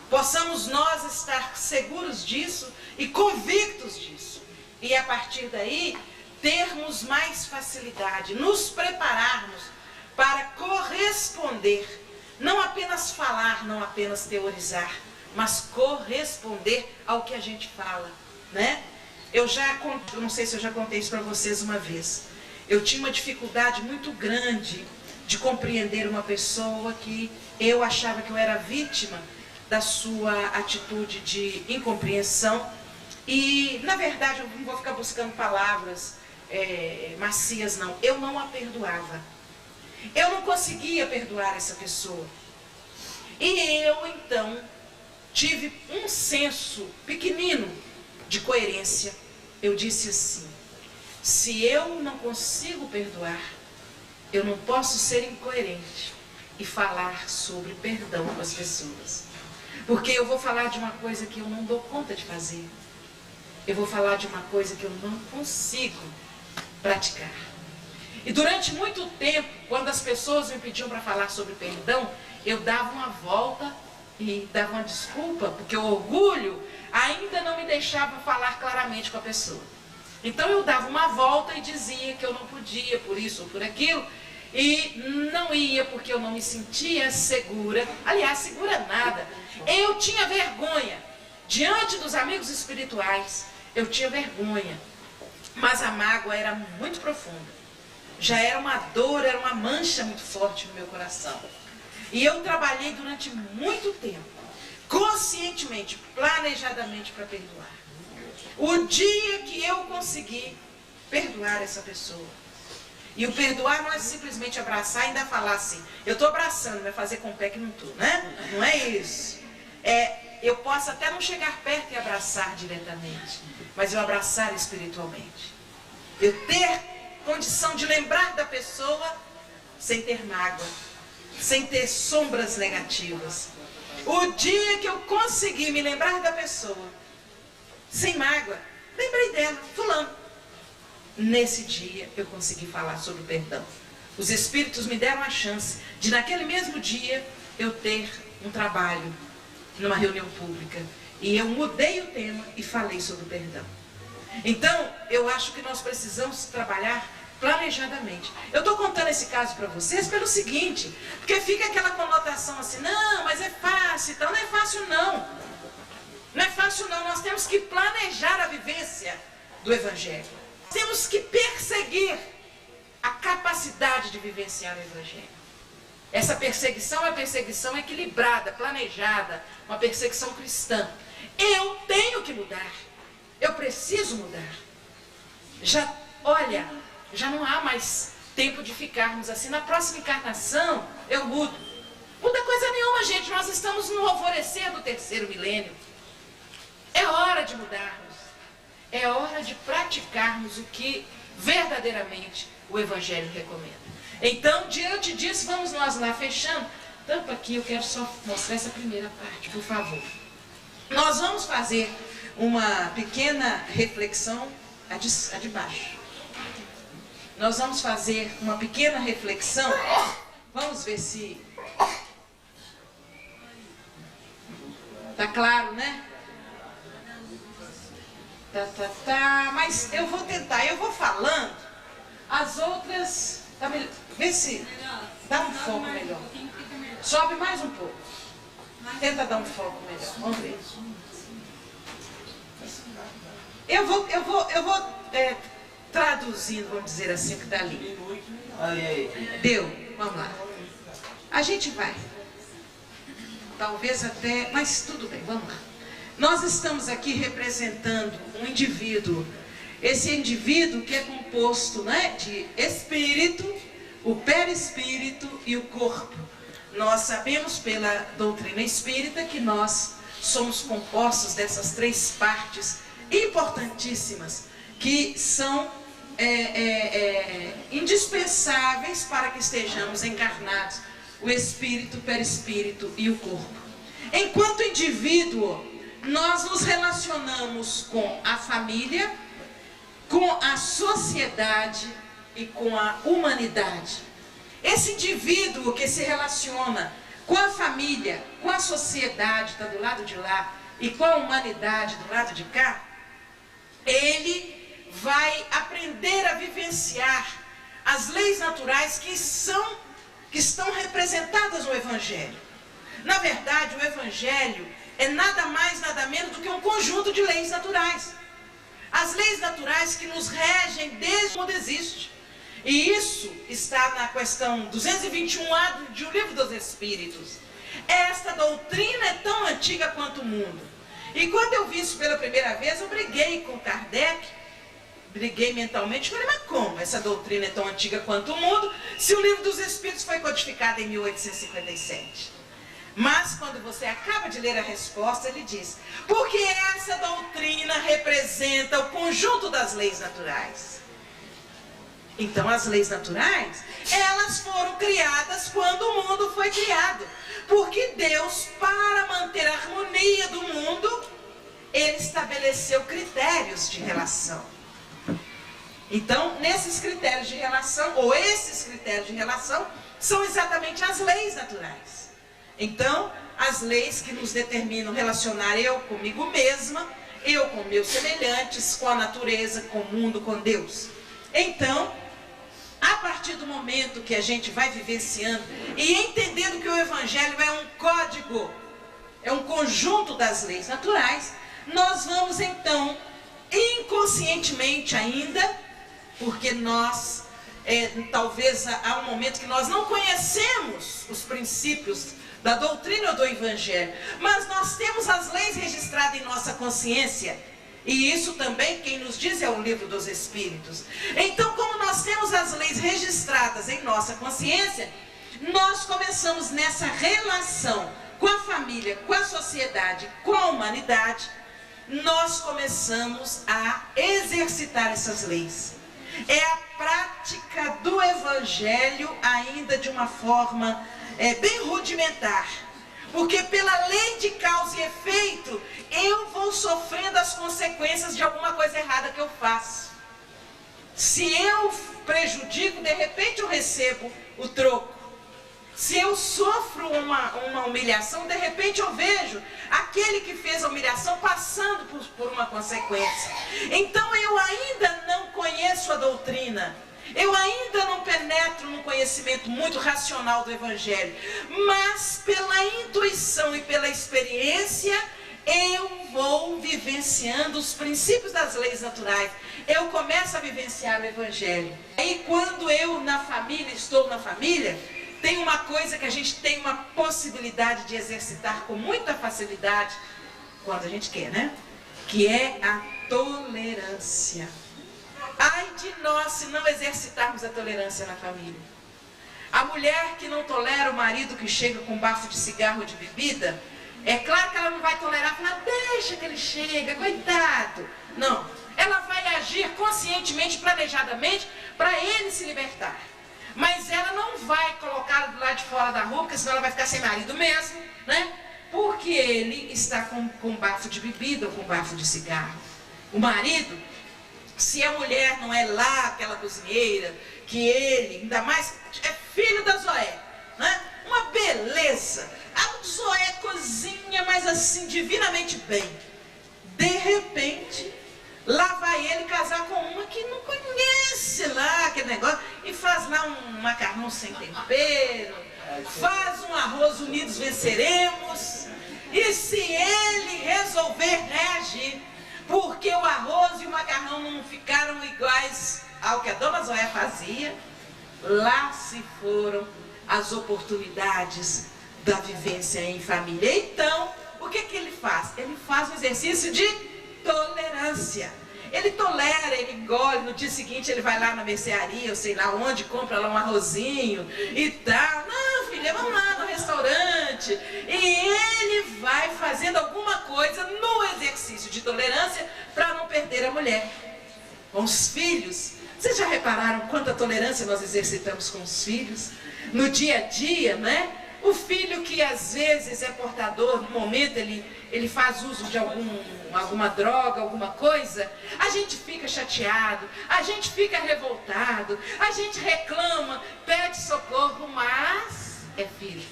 Possamos nós estar seguros disso e convictos disso. E a partir daí, termos mais facilidade, nos prepararmos para corresponder, não apenas falar, não apenas teorizar, mas corresponder ao que a gente fala, né? Eu não sei se eu já contei isso para vocês uma vez. Eu tinha uma dificuldade muito grande de compreender uma pessoa que eu achava que eu era vítima da sua atitude de incompreensão. E, na verdade, eu não vou ficar buscando palavras macias, não. Eu não a perdoava. Eu não conseguia perdoar essa pessoa. E eu, então, tive um senso pequenino de coerência. Eu disse assim: se eu não consigo perdoar, eu não posso ser incoerente e falar sobre perdão com as pessoas. Porque eu vou falar de uma coisa que eu não dou conta de fazer. Eu vou falar de uma coisa que eu não consigo praticar. E durante muito tempo, quando as pessoas me pediam para falar sobre perdão, eu dava uma volta e dava uma desculpa, porque o orgulho ainda não me deixava falar claramente com a pessoa. Então eu dava uma volta e dizia que eu não podia, por isso ou por aquilo, e não ia porque eu não me sentia segura. Aliás, segura nada. Eu tinha vergonha. Diante dos amigos espirituais, eu tinha vergonha. Mas a mágoa era muito profunda. Já era uma dor, era uma mancha muito forte no meu coração. E eu trabalhei durante muito tempo, conscientemente, planejadamente, para perdoar. O dia que eu consegui perdoar essa pessoa. E o perdoar não é simplesmente abraçar e ainda falar assim: eu estou abraçando, vai fazer com o pé que não estou, né? Não é isso. Eu posso até não chegar perto e abraçar diretamente, mas eu abraçar espiritualmente. Eu ter condição de lembrar da pessoa sem ter mágoa, sem ter sombras negativas. O dia que eu consegui me lembrar da pessoa, sem mágoa, lembrei dela, fulano. Nesse dia eu consegui falar sobre o perdão. Os Espíritos me deram a chance de, naquele mesmo dia, eu ter um trabalho numa reunião pública. E eu mudei o tema e falei sobre o perdão. Então, eu acho que nós precisamos trabalhar planejadamente. Eu estou contando esse caso para vocês pelo seguinte, porque fica aquela conotação assim, não, mas é fácil, então não é fácil não. Não é fácil não, nós temos que planejar a vivência do Evangelho. Temos que perseguir a capacidade de vivenciar o Evangelho. Essa perseguição é uma perseguição equilibrada, planejada, uma perseguição cristã. Eu tenho que mudar, eu preciso mudar. Olha, já não há mais tempo de ficarmos assim. Na próxima encarnação, eu mudo. Muda coisa nenhuma, gente. Nós estamos no alvorecer do 3º milênio. É hora de mudarmos. É hora de praticarmos o que verdadeiramente o Evangelho recomenda. Então, diante disso, vamos nós lá fechando. Tampa aqui, eu quero só mostrar essa primeira parte, por favor. Nós vamos fazer uma pequena reflexão, a de baixo. Nós vamos fazer uma pequena reflexão. Vamos ver se... Tá claro, né? Mas eu vou tentar, eu vou falando. As outras... Vê se dá um foco melhor. Sobe mais um pouco. Tenta dar um foco melhor. Vamos ver. Eu vou traduzindo, vamos dizer assim, o que está ali. Deu? Vamos lá. A gente vai. Talvez até... Mas tudo bem, vamos lá. Nós estamos aqui representando um indivíduo. Esse indivíduo que é composto, né, de espírito, o perispírito e o corpo. Nós sabemos pela doutrina espírita que nós somos compostos dessas 3 partes importantíssimas, que são indispensáveis para que estejamos encarnados, o espírito, o perispírito e o corpo. Enquanto indivíduo, nós nos relacionamos com a família, com a sociedade e com a humanidade. Esse indivíduo que se relaciona com a família, com a sociedade, está do lado de lá, e com a humanidade do lado de cá, ele vai aprender a vivenciar as leis naturais que estão representadas no Evangelho. Na verdade, o Evangelho é nada mais, nada menos do que um conjunto de leis naturais. As leis naturais que nos regem desde quando existe. E isso está na questão 221A de O Livro dos Espíritos. Esta doutrina é tão antiga quanto o mundo. E quando eu vi isso pela primeira vez, eu briguei com Kardec, briguei mentalmente, falei, mas como essa doutrina é tão antiga quanto o mundo, se o Livro dos Espíritos foi codificado em 1857? Mas quando você acaba de ler a resposta, ele diz, porque essa doutrina representa o conjunto das leis naturais. Então as leis naturais, elas foram criadas quando o mundo foi criado. Porque Deus, para manter a harmonia do mundo, Ele estabeleceu critérios de relação. Então, nesses critérios de relação, ou esses critérios de relação, são exatamente as leis naturais. Então, as leis que nos determinam relacionar eu comigo mesma, eu com meus semelhantes, com a natureza, com o mundo, com Deus. Então, a partir do momento que a gente vai vivenciando e entendendo que o Evangelho é um código, é um conjunto das leis naturais, nós vamos então, inconscientemente ainda, porque nós, talvez há um momento que nós não conhecemos os princípios da doutrina do Evangelho, mas nós temos as leis registradas em nossa consciência, e isso também quem nos diz é o Livro dos Espíritos. Então, como nós temos as leis registradas em nossa consciência, nós começamos nessa relação com a família, com a sociedade, com a humanidade, nós começamos a exercitar essas leis. É a prática do Evangelho ainda de uma forma bem rudimentar. Porque pela lei de causa e efeito, eu vou sofrendo as consequências de alguma coisa errada que eu faço. Se eu prejudico, de repente eu recebo o troco. Se eu sofro uma humilhação, de repente eu vejo aquele que fez a humilhação passando por uma consequência. Então eu ainda não conheço a doutrina. Eu ainda não penetro num conhecimento muito racional do Evangelho. Mas pela intuição e pela experiência, eu vou vivenciando os princípios das leis naturais. Eu começo a vivenciar o Evangelho. Aí quando eu estou na família, tem uma coisa que a gente tem uma possibilidade de exercitar com muita facilidade, quando a gente quer, né? Que é a tolerância. Ai de nós se não exercitarmos a tolerância na família. A mulher que não tolera o marido que chega com um bafo de cigarro ou de bebida, é claro que ela não vai tolerar, falar, deixa que ele chega, coitado. Não, ela vai agir conscientemente, planejadamente, para ele se libertar. Mas ela não vai colocá-lo do lado de fora da rua, porque senão ela vai ficar sem marido mesmo, né? Porque ele está com bafo de bebida ou com bafo de cigarro. O marido, se a mulher não é lá aquela cozinheira, que ele, ainda mais, é filho da Zoé, né? Uma beleza. A Zoé cozinha, mas assim, divinamente bem. De repente, lá vai ele casar com uma que não conhece lá aquele negócio e faz lá um macarrão sem tempero, faz um arroz unidos venceremos. E se ele resolver reagir, porque o arroz e o macarrão não ficaram iguais ao que a dona Zoé fazia, lá se foram as oportunidades da vivência em família. Então, o que ele faz? Ele faz um exercício de tolerância. Ele tolera, ele engole, no dia seguinte ele vai lá na mercearia, ou sei lá onde, compra lá um arrozinho e tal. Não, filha, vamos lá no restaurante. E ele vai fazendo alguma coisa no exercício de tolerância para não perder a mulher. Com os filhos, vocês já repararam quanta tolerância nós exercitamos com os filhos? No dia a dia, né? O filho que às vezes é portador, no momento ele faz uso de alguma droga, alguma coisa, a gente fica chateado, a gente fica revoltado, a gente reclama, pede socorro, mas é filho.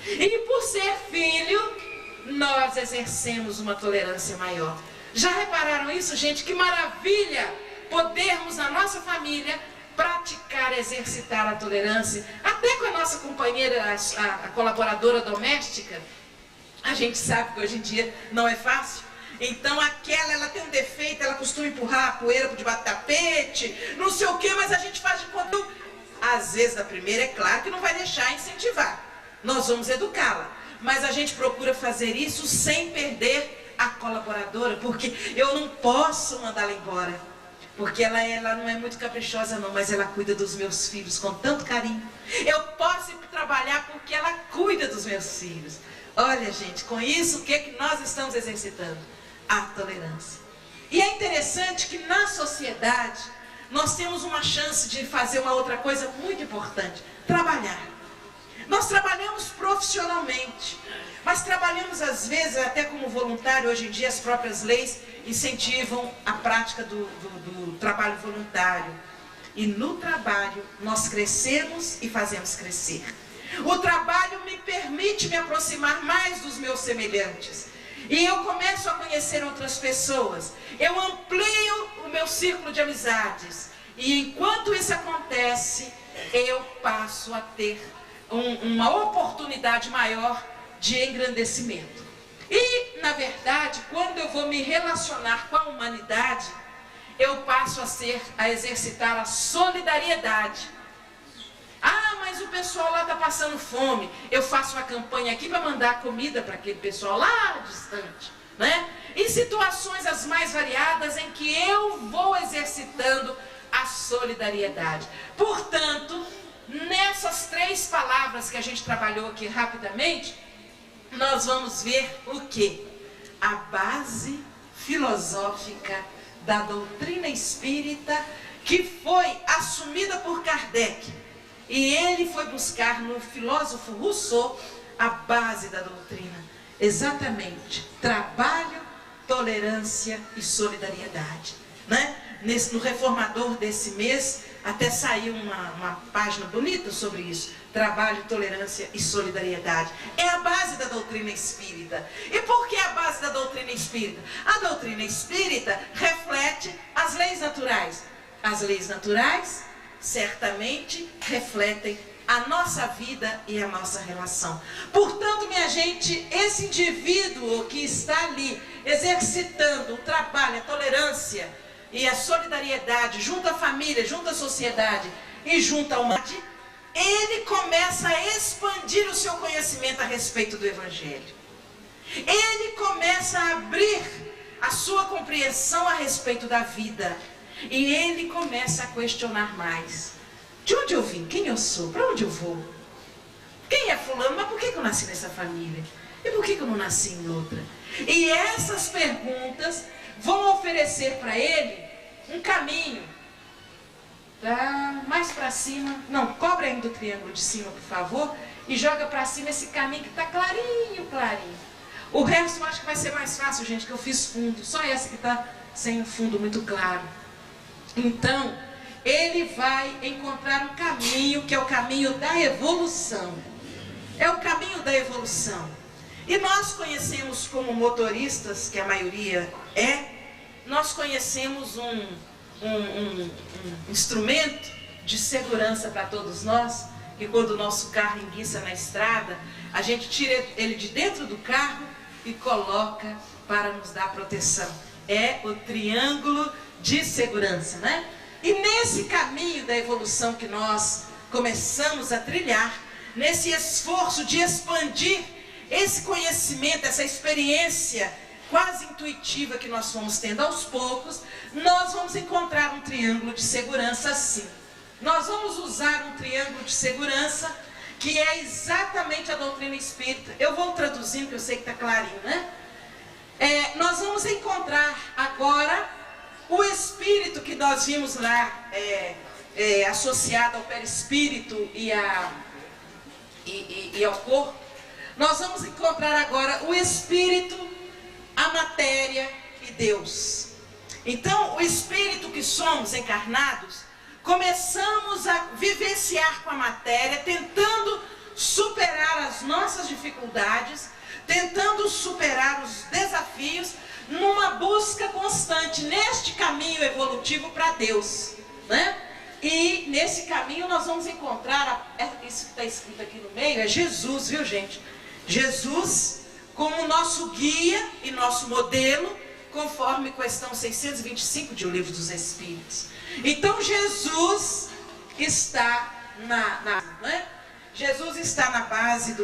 E por ser filho, nós exercemos uma tolerância maior. Já repararam isso, gente? Que maravilha podermos na nossa família praticar, exercitar a tolerância, até com a nossa companheira, a colaboradora doméstica. A gente sabe que hoje em dia não é fácil. Então ela tem um defeito, ela costuma empurrar a poeira por debaixo do tapete, não sei o que, mas a gente faz de conta. Às vezes, na primeira, é claro que não vai deixar incentivar. Nós vamos educá-la. Mas a gente procura fazer isso sem perder a colaboradora, porque eu não posso mandá-la embora. Porque ela não é muito caprichosa não, mas ela cuida dos meus filhos com tanto carinho. Eu posso ir trabalhar porque ela cuida dos meus filhos. Olha, gente, com isso, o que é que nós estamos exercitando? A tolerância. E é interessante que na sociedade, nós temos uma chance de fazer uma outra coisa muito importante. Trabalhar. Nós trabalhamos profissionalmente, mas trabalhamos às vezes até como voluntário. Hoje em dia as próprias leis incentivam a prática do trabalho voluntário. E no trabalho nós crescemos e fazemos crescer. O trabalho me permite me aproximar mais dos meus semelhantes. E eu começo a conhecer outras pessoas. Eu amplio o meu círculo de amizades. E enquanto isso acontece, eu passo a ter uma oportunidade maior de engrandecimento. E, na verdade, quando eu vou me relacionar com a humanidade, eu passo a exercitar a solidariedade. Ah, mas o pessoal lá está passando fome. Eu faço uma campanha aqui para mandar comida para aquele pessoal lá distante, né? Em situações as mais variadas em que eu vou exercitando a solidariedade. Portanto, nessas 3 palavras que a gente trabalhou aqui rapidamente, nós vamos ver o quê? A base filosófica da doutrina espírita, que foi assumida por Kardec. E ele foi buscar no filósofo Rousseau a base da doutrina? Exatamente, trabalho, tolerância e solidariedade, né? No Reformador desse mês, até saiu uma página bonita sobre isso. Trabalho, tolerância e solidariedade. É a base da doutrina espírita. E por que a base da doutrina espírita? A doutrina espírita reflete as leis naturais. As leis naturais, certamente, refletem a nossa vida e a nossa relação. Portanto, minha gente, esse indivíduo que está ali exercitando o trabalho, a tolerância e a solidariedade junto à família, junto à sociedade e junto à humanidade, ele começa a expandir o seu conhecimento a respeito do Evangelho. Ele começa a abrir a sua compreensão a respeito da vida. E ele começa a questionar mais. De onde eu vim? Quem eu sou? Para onde eu vou? Quem é fulano? Mas por que eu nasci nessa família? E por que eu não nasci em outra? E essas perguntas vão oferecer para ele um caminho. Tá mais para cima. Não, cobre ainda o triângulo de cima, por favor. E joga para cima esse caminho que está clarinho, clarinho. O resto eu acho que vai ser mais fácil, gente, que eu fiz fundo. Só essa que está sem um fundo muito claro. Então, ele vai encontrar um caminho que é o caminho da evolução. É o caminho da evolução. E nós conhecemos como motoristas, que a maioria nós conhecemos um instrumento de segurança para todos nós, que quando o nosso carro enguiça na estrada, a gente tira ele de dentro do carro e coloca para nos dar proteção. É o triângulo de segurança, né? E nesse caminho da evolução que nós começamos a trilhar, nesse esforço de expandir esse conhecimento, essa experiência quase intuitiva que nós fomos tendo aos poucos, nós vamos encontrar um triângulo de segurança sim. Nós vamos usar um triângulo de segurança que é exatamente a doutrina espírita. Eu vou traduzindo, que eu sei que está clarinho, né? Nós vamos encontrar agora o espírito que nós vimos lá, associado ao perispírito e ao corpo. Nós vamos encontrar agora o espírito, a matéria e Deus. Então, o espírito que somos encarnados, começamos a vivenciar com a matéria, tentando superar as nossas dificuldades, tentando superar os desafios, numa busca constante, neste caminho evolutivo para Deus, né? E nesse caminho nós vamos encontrar, isso que está escrito aqui no meio, é Jesus, viu gente? Jesus como nosso guia e nosso modelo, conforme questão 625 de O Livro dos Espíritos. Então Jesus está né? Jesus está na base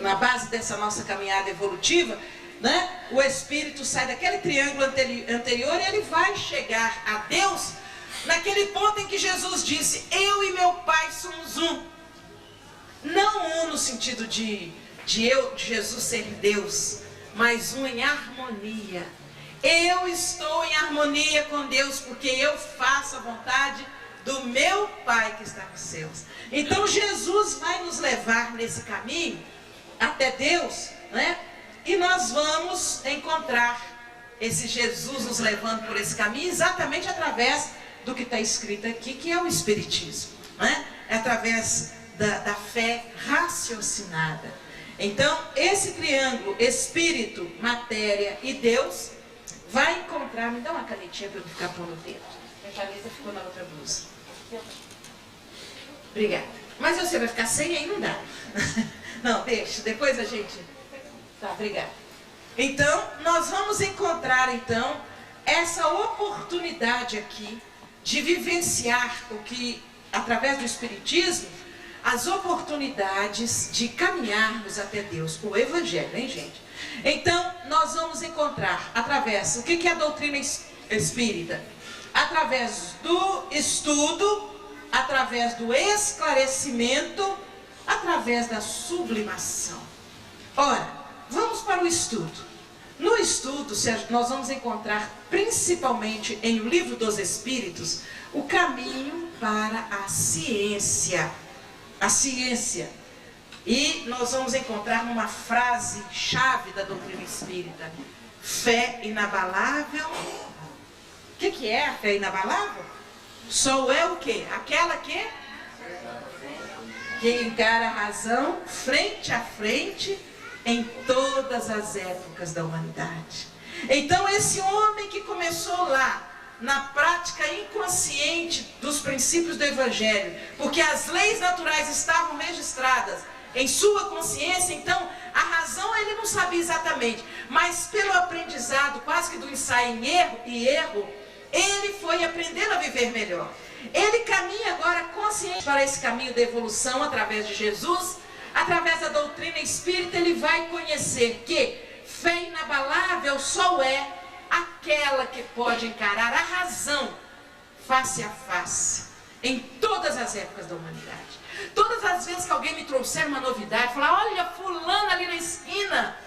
na base dessa nossa caminhada evolutiva, né? O Espírito sai daquele triângulo anterior e ele vai chegar a Deus naquele ponto em que Jesus disse: eu e meu Pai somos um. Não um no sentido de Jesus ser Deus, mas um em harmonia. Eu estou em harmonia com Deus porque eu faço a vontade do meu Pai que está nos céus. Então Jesus vai nos levar nesse caminho até Deus, né? E nós vamos encontrar esse Jesus nos levando por esse caminho exatamente através do que está escrito aqui, que é o Espiritismo, né? É através da fé raciocinada. Então, esse triângulo, espírito, matéria e Deus, vai encontrar... Me dá uma canetinha para eu não ficar pondo o dedo. A caneta ficou na outra blusa. Obrigada. Mas você vai ficar sem, aí não dá. Não, deixa, depois a gente... Tá, obrigada. Então, nós vamos encontrar, então, essa oportunidade aqui de vivenciar o que, através do Espiritismo, as oportunidades de caminharmos até Deus, o Evangelho, hein, gente? Então, nós vamos encontrar, através, o que é a doutrina espírita? Através do estudo, através do esclarecimento, através da sublimação. Ora, vamos para o estudo. No estudo, nós vamos encontrar, principalmente em O Livro dos Espíritos, o caminho para a ciência. A ciência, E nós vamos encontrar uma frase chave da doutrina espírita: fé inabalável. O que é a fé inabalável? Só é o quê? Aquela que encara a razão frente a frente em todas as épocas da humanidade. Então esse homem que começou lá na prática inconsciente dos princípios do Evangelho, porque as leis naturais estavam registradas em sua consciência, então a razão ele não sabia exatamente, mas pelo aprendizado quase que do ensaio em erro, ele foi aprendendo a viver melhor. Ele caminha agora consciente para esse caminho da evolução através de Jesus. Através da doutrina espírita ele vai conhecer que fé inabalável só é aquela que pode encarar a razão face a face em todas as épocas da humanidade. Todas as vezes que alguém me trouxer uma novidade, falar: olha, fulano ali na esquina,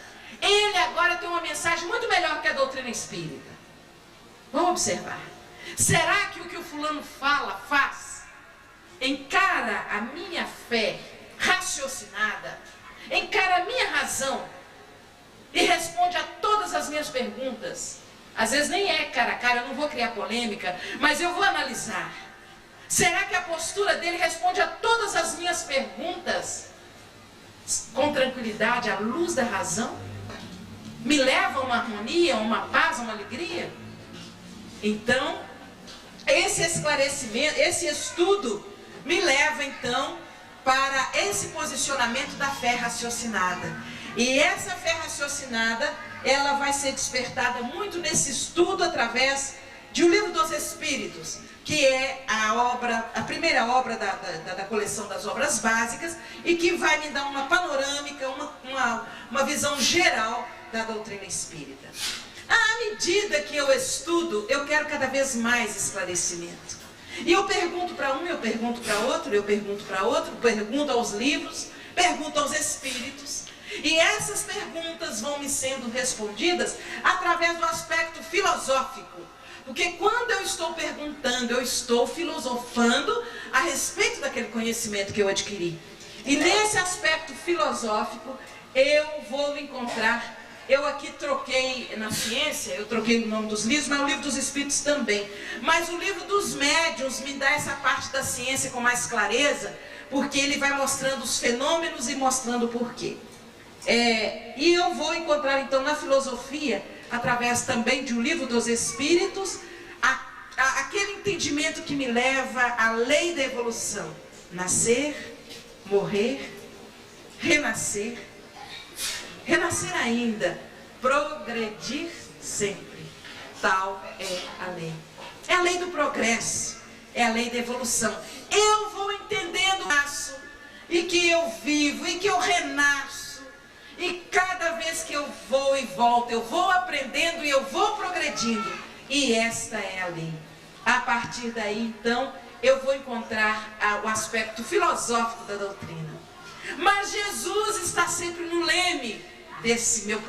ele agora tem uma mensagem muito melhor que a doutrina espírita. Vamos observar. Será que o fulano fala, faz, encara a minha fé raciocinada, encara a minha razão e responde a todas as minhas perguntas? Às vezes nem é cara a cara, eu não vou criar polêmica, mas eu vou analisar. Será que a postura dele responde a todas as minhas perguntas com tranquilidade, à luz da razão? Me leva a uma harmonia, a uma paz, a uma alegria? Então, esse esclarecimento, esse estudo me leva então para esse posicionamento da fé raciocinada. E essa fé raciocinada, ela vai ser despertada muito nesse estudo através de O Livro dos Espíritos, que é a primeira obra da coleção das obras básicas e que vai me dar uma panorâmica, uma visão geral da doutrina espírita. À medida que eu estudo, eu quero cada vez mais esclarecimento. E eu pergunto para um, eu pergunto para outro, eu pergunto para outro, pergunto aos livros, pergunto aos espíritos. E essas perguntas vão me sendo respondidas através do aspecto filosófico. Porque quando eu estou perguntando, eu estou filosofando a respeito daquele conhecimento que eu adquiri. E nesse aspecto filosófico, eu vou encontrar... Eu aqui troquei na ciência, eu troquei o nome dos livros, mas o Livro dos Espíritos também. Mas o Livro dos Médiuns me dá essa parte da ciência com mais clareza, porque ele vai mostrando os fenômenos e mostrando o porquê. E eu vou encontrar então na filosofia, através também de O Livro dos Espíritos, aquele entendimento que me leva à lei da evolução. Nascer, morrer, renascer. Renascer ainda, progredir sempre. Tal é a lei. É a lei do progresso, é a lei da evolução. Eu vou entendendo isso, e que eu vivo, e que eu renasço. E cada vez que eu vou e volto, eu vou aprendendo e eu vou progredindo. E esta é a lei. A partir daí, então, eu vou encontrar o aspecto filosófico da doutrina. Mas Jesus está sempre no leme desse meu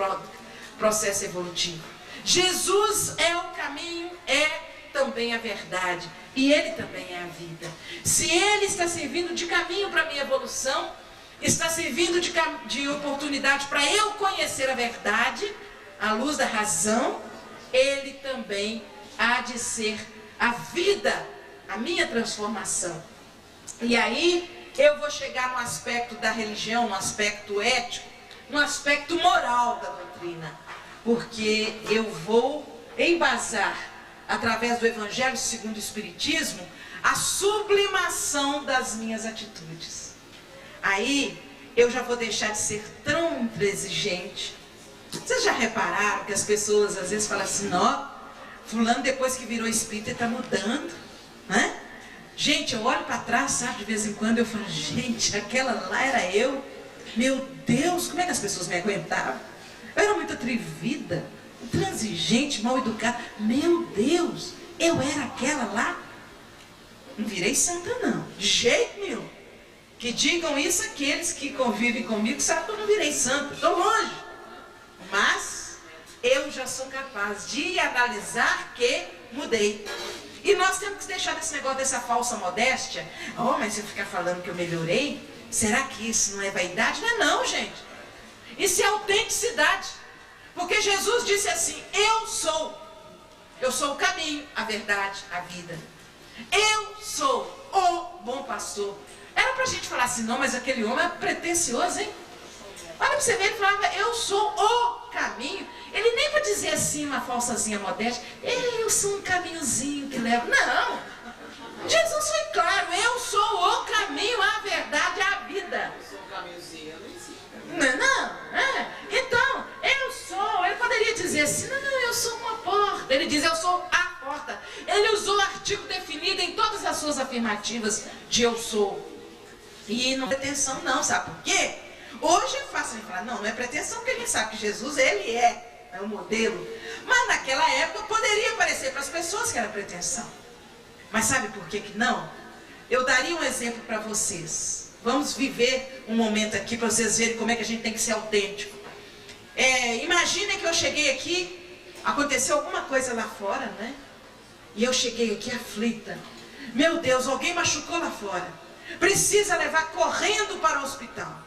processo evolutivo. Jesus é o caminho, é também a verdade, e Ele também é a vida. Se Ele está servindo de caminho para a minha evolução, está servindo de oportunidade para eu conhecer a verdade, à luz da razão, Ele também há de ser a vida, a minha transformação. E aí eu vou chegar no aspecto da religião, no aspecto ético, no aspecto moral da doutrina, porque eu vou embasar, através do Evangelho segundo o Espiritismo, a sublimação das minhas atitudes. Aí eu já vou deixar de ser tão intransigente. Vocês já repararam que as pessoas às vezes falam assim: ó, fulano depois que virou espírita está mudando, né? Gente, eu olho para trás, sabe, de vez em quando eu falo: gente, aquela lá era eu. Meu Deus, como é que as pessoas me aguentavam? Eu era muito atrevida, intransigente, mal educada. Meu Deus, eu era aquela lá. Não virei santa não, de jeito nenhum. Que digam isso aqueles que convivem comigo, sabem que eu não virei santa, estou longe. Mas eu já sou capaz de analisar que mudei. E nós temos que deixar desse negócio dessa falsa modéstia. Oh, mas se eu ficar falando que eu melhorei, Será que isso não é vaidade? Não é não, gente. Isso é autenticidade. Porque Jesus disse assim, eu sou o caminho, a verdade, a vida. Eu sou o bom pastor. Era pra gente falar assim, não, mas aquele homem é pretensioso, hein? Olha pra você ver, ele falava, eu sou o caminho. Ele nem para dizer assim, uma falsazinha modesta, eu sou um caminhozinho que leva. Não! Jesus foi claro, eu sou o caminho, a verdade, a vida. Eu sou um caminhozinho, eu não existe. Não. Então, eu sou, ele poderia dizer assim, não, eu sou uma porta. Ele diz, eu sou a porta. Ele usou o artigo definido em todas as suas afirmativas de eu sou. E não é pretensão não, sabe por quê? Hoje é fácil de falar, não é pretensão, porque a gente sabe que Jesus, ele é o modelo. Mas naquela época poderia parecer para as pessoas que era pretensão. Mas sabe por que não? Eu daria um exemplo para vocês. Vamos viver um momento aqui para vocês verem como é que a gente tem que ser autêntico. Imaginem que eu cheguei aqui, aconteceu alguma coisa lá fora, né? E eu cheguei aqui aflita. Meu Deus, alguém machucou lá fora. Precisa levar correndo para o hospital.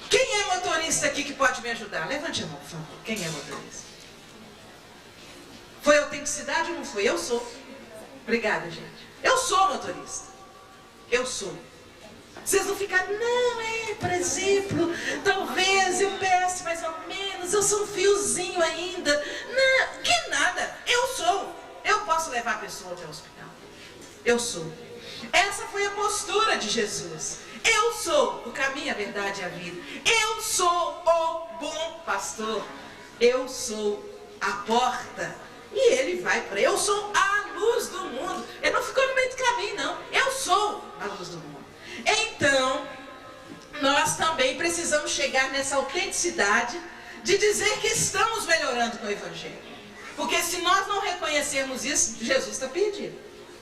Quem é motorista aqui que pode me ajudar? Levante a mão, por favor. Quem é motorista? Foi autenticidade ou não foi? Eu sou. Obrigada, gente. Eu sou motorista. Eu sou. Vocês não ficaram, não, por exemplo, talvez eu peço mais ou menos, eu sou um fiozinho ainda. Não, que nada. Eu sou. Eu posso levar a pessoa até o hospital. Eu sou. Essa foi a postura de Jesus. Eu sou o caminho, a verdade e a vida. Eu sou o bom pastor. Eu sou a porta. E ele vai para... Eu sou a luz do mundo. Ele não ficou no meio do caminho, não. Eu sou a luz do mundo. Então, nós também precisamos chegar nessa autenticidade de dizer que estamos melhorando com o Evangelho. Porque se nós não reconhecermos isso, Jesus está perdido.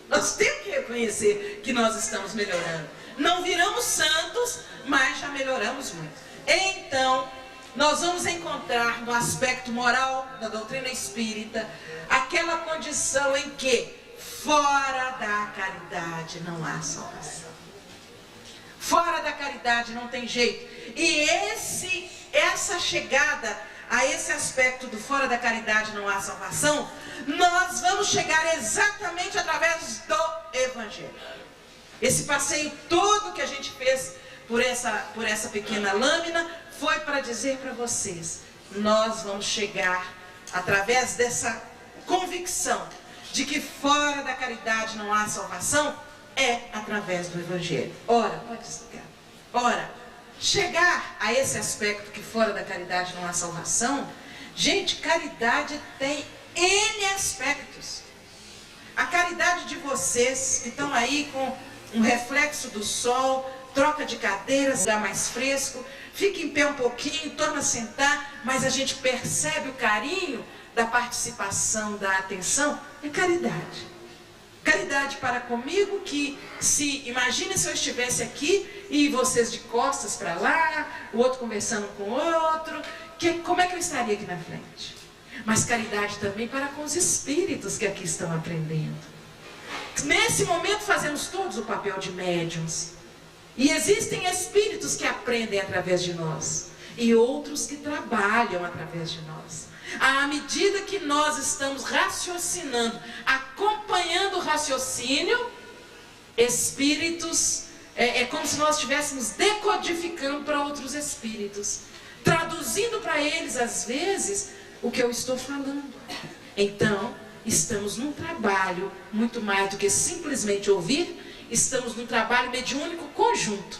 Nós temos que reconhecer que nós estamos melhorando. Não viramos santos, mas já melhoramos muito. Então, nós vamos encontrar no aspecto moral da doutrina espírita aquela condição em que fora da caridade não há salvação. Fora da caridade não tem jeito. E essa chegada a esse aspecto do fora da caridade não há salvação, nós vamos chegar exatamente através do Evangelho. Esse passeio todo que a gente fez por essa pequena lâmina foi para dizer para vocês, nós vamos chegar através dessa convicção de que fora da caridade não há salvação, através do Evangelho. Ora, pode explicar. Ora, chegar a esse aspecto que fora da caridade não há salvação, gente, caridade tem N aspectos. A caridade de vocês que estão aí com um reflexo do sol, troca de cadeiras, lugar mais fresco, fica em pé um pouquinho, torna a sentar, mas a gente percebe o carinho da participação, da atenção, é caridade. Caridade para comigo, que imagine se eu estivesse aqui e vocês de costas para lá, o outro conversando com o outro, como é que eu estaria aqui na frente? Mas caridade também para com os espíritos que aqui estão aprendendo. Nesse momento fazemos todos o papel de médiuns. E existem espíritos que aprendem através de nós. E outros que trabalham através de nós. À medida que nós estamos raciocinando, acompanhando o raciocínio, espíritos, é como se nós estivéssemos decodificando para outros espíritos. Traduzindo para eles, às vezes, o que eu estou falando. Então, estamos num trabalho, muito mais do que simplesmente ouvir, estamos num trabalho mediúnico conjunto.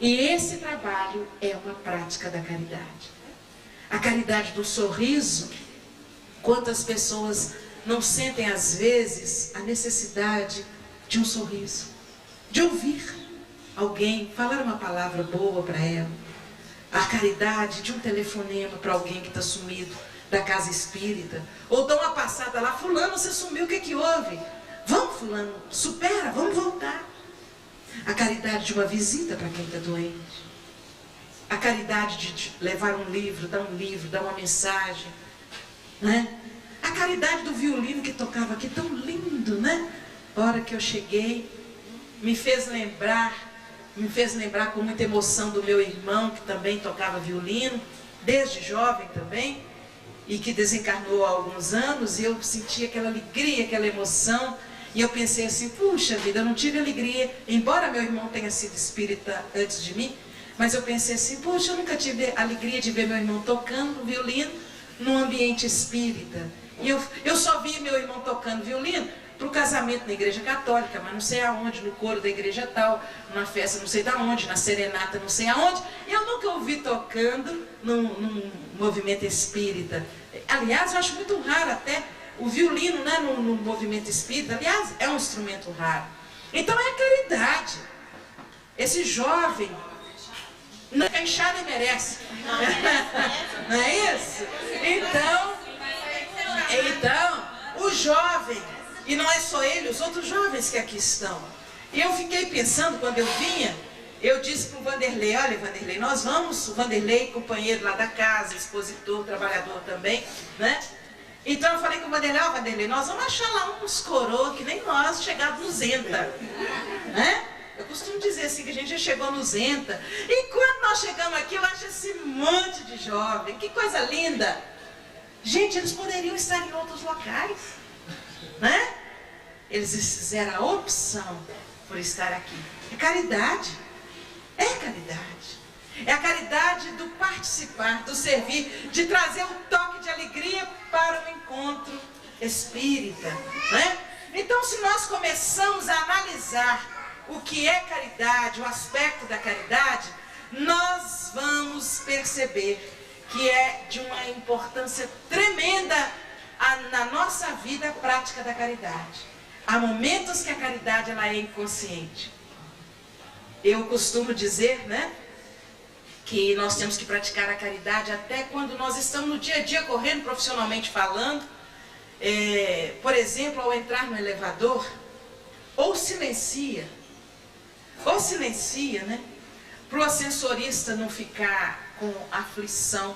E esse trabalho é uma prática da caridade. A caridade do sorriso. Quantas pessoas não sentem às vezes a necessidade de um sorriso, de ouvir alguém falar uma palavra boa para ela. A caridade de um telefonema para alguém que está sumido da casa espírita, ou dá uma passada lá, fulano, você sumiu, o que houve? Vamos, fulano, supera, vamos voltar. A caridade de uma visita para quem está doente. A caridade de levar um livro, dar uma mensagem, né? A caridade do violino que tocava aqui, tão lindo, né? A hora que eu cheguei, me fez lembrar me fez lembrar com muita emoção do meu irmão, que também tocava violino, desde jovem também, e que desencarnou há alguns anos, e eu senti aquela alegria, aquela emoção, e eu pensei assim, puxa vida, eu não tive alegria, embora meu irmão tenha sido espírita antes de mim, mas eu pensei assim, puxa, eu nunca tive alegria de ver meu irmão tocando violino num ambiente espírita. E eu só vi meu irmão tocando violino para o casamento na igreja católica, mas não sei aonde, no coro da igreja tal, na festa não sei da onde, na serenata não sei aonde. Eu nunca ouvi tocando num movimento espírita. Aliás, eu acho muito raro até o violino, né, no movimento espírita. Aliás, é um instrumento raro. Então é a caridade. Esse jovem, não queixar nem merece. Não é isso? Então, o jovem, e não é só ele, os outros jovens que aqui estão. E eu fiquei pensando, quando eu vinha, eu disse para o Vanderlei, olha Vanderlei, nós vamos, o Vanderlei, companheiro lá da casa, expositor, trabalhador também, né? Então eu falei com o Vanderlei, ó Vanderlei, nós vamos achar lá uns coroa que nem nós, chegar no Zenta, né? Eu costumo dizer assim, que a gente já chegou no Zenta. E quando nós chegamos aqui, eu acho esse monte de jovem, que coisa linda. Gente, eles poderiam estar em outros locais, né? Eles fizeram a opção por estar aqui. É caridade. É caridade. É a caridade do participar, do servir, de trazer um toque de alegria para o encontro espírita, né? Então, se nós começamos a analisar o que é caridade, o aspecto da caridade, nós vamos perceber que é de uma importância tremenda na nossa vida a prática da caridade. Há momentos que a caridade ela é inconsciente. Eu costumo dizer, né, que nós temos que praticar a caridade até quando nós estamos no dia a dia correndo, profissionalmente falando. Por exemplo, ao entrar no elevador, ou silencia, né? Para o ascensorista não ficar com aflição,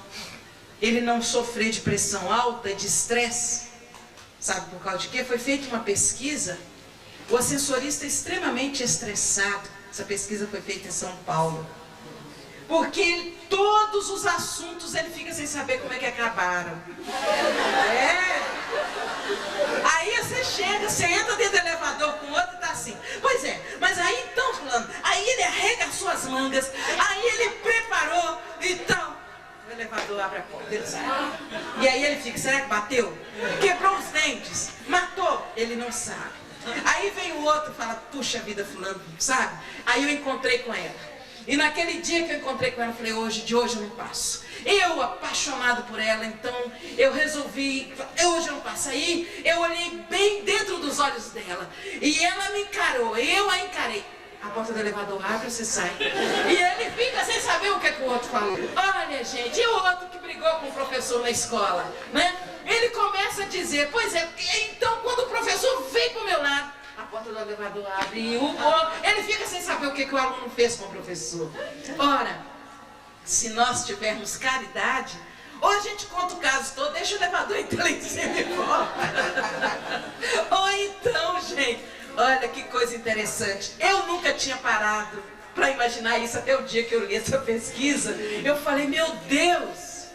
ele não sofrer de pressão alta, de estresse. Sabe por causa de quê? Foi feita uma pesquisa, o ascensorista é extremamente estressado. Essa pesquisa foi feita em São Paulo. Porque todos os assuntos ele fica sem saber como é que acabaram. Aí você chega, você entra dentro do elevador com o outro e tá assim. Pois é, mas aí então, fulano, aí ele arregaçou as mangas, aí ele preparou e tal. O elevador abre a porta, ele sai. E aí ele fica, será que bateu? Quebrou os dentes, matou? Ele não sabe. Aí vem o outro e fala, puxa vida, fulano, sabe? Aí eu encontrei com ela. E naquele dia que eu encontrei com ela, eu falei, de hoje eu não passo. Eu, apaixonado por ela, então eu resolvi, hoje eu não passo. Aí eu olhei bem dentro dos olhos dela. E ela me encarou, eu a encarei. A porta do elevador abre, você sai. E ele fica sem saber o que o outro falou. Olha, gente, e o outro que brigou com o professor na escola, né? Ele começa a dizer, pois é, então quando o professor vem pro meu lado, a porta do elevador abre e ele fica sem saber o que o aluno fez com o professor. Ora, se nós tivermos caridade, ou a gente conta o caso todo, deixa o elevador entrar em cima e volta. Ou então, gente, olha que coisa interessante. Eu nunca tinha parado para imaginar isso até o dia que eu li essa pesquisa. Eu falei, meu Deus,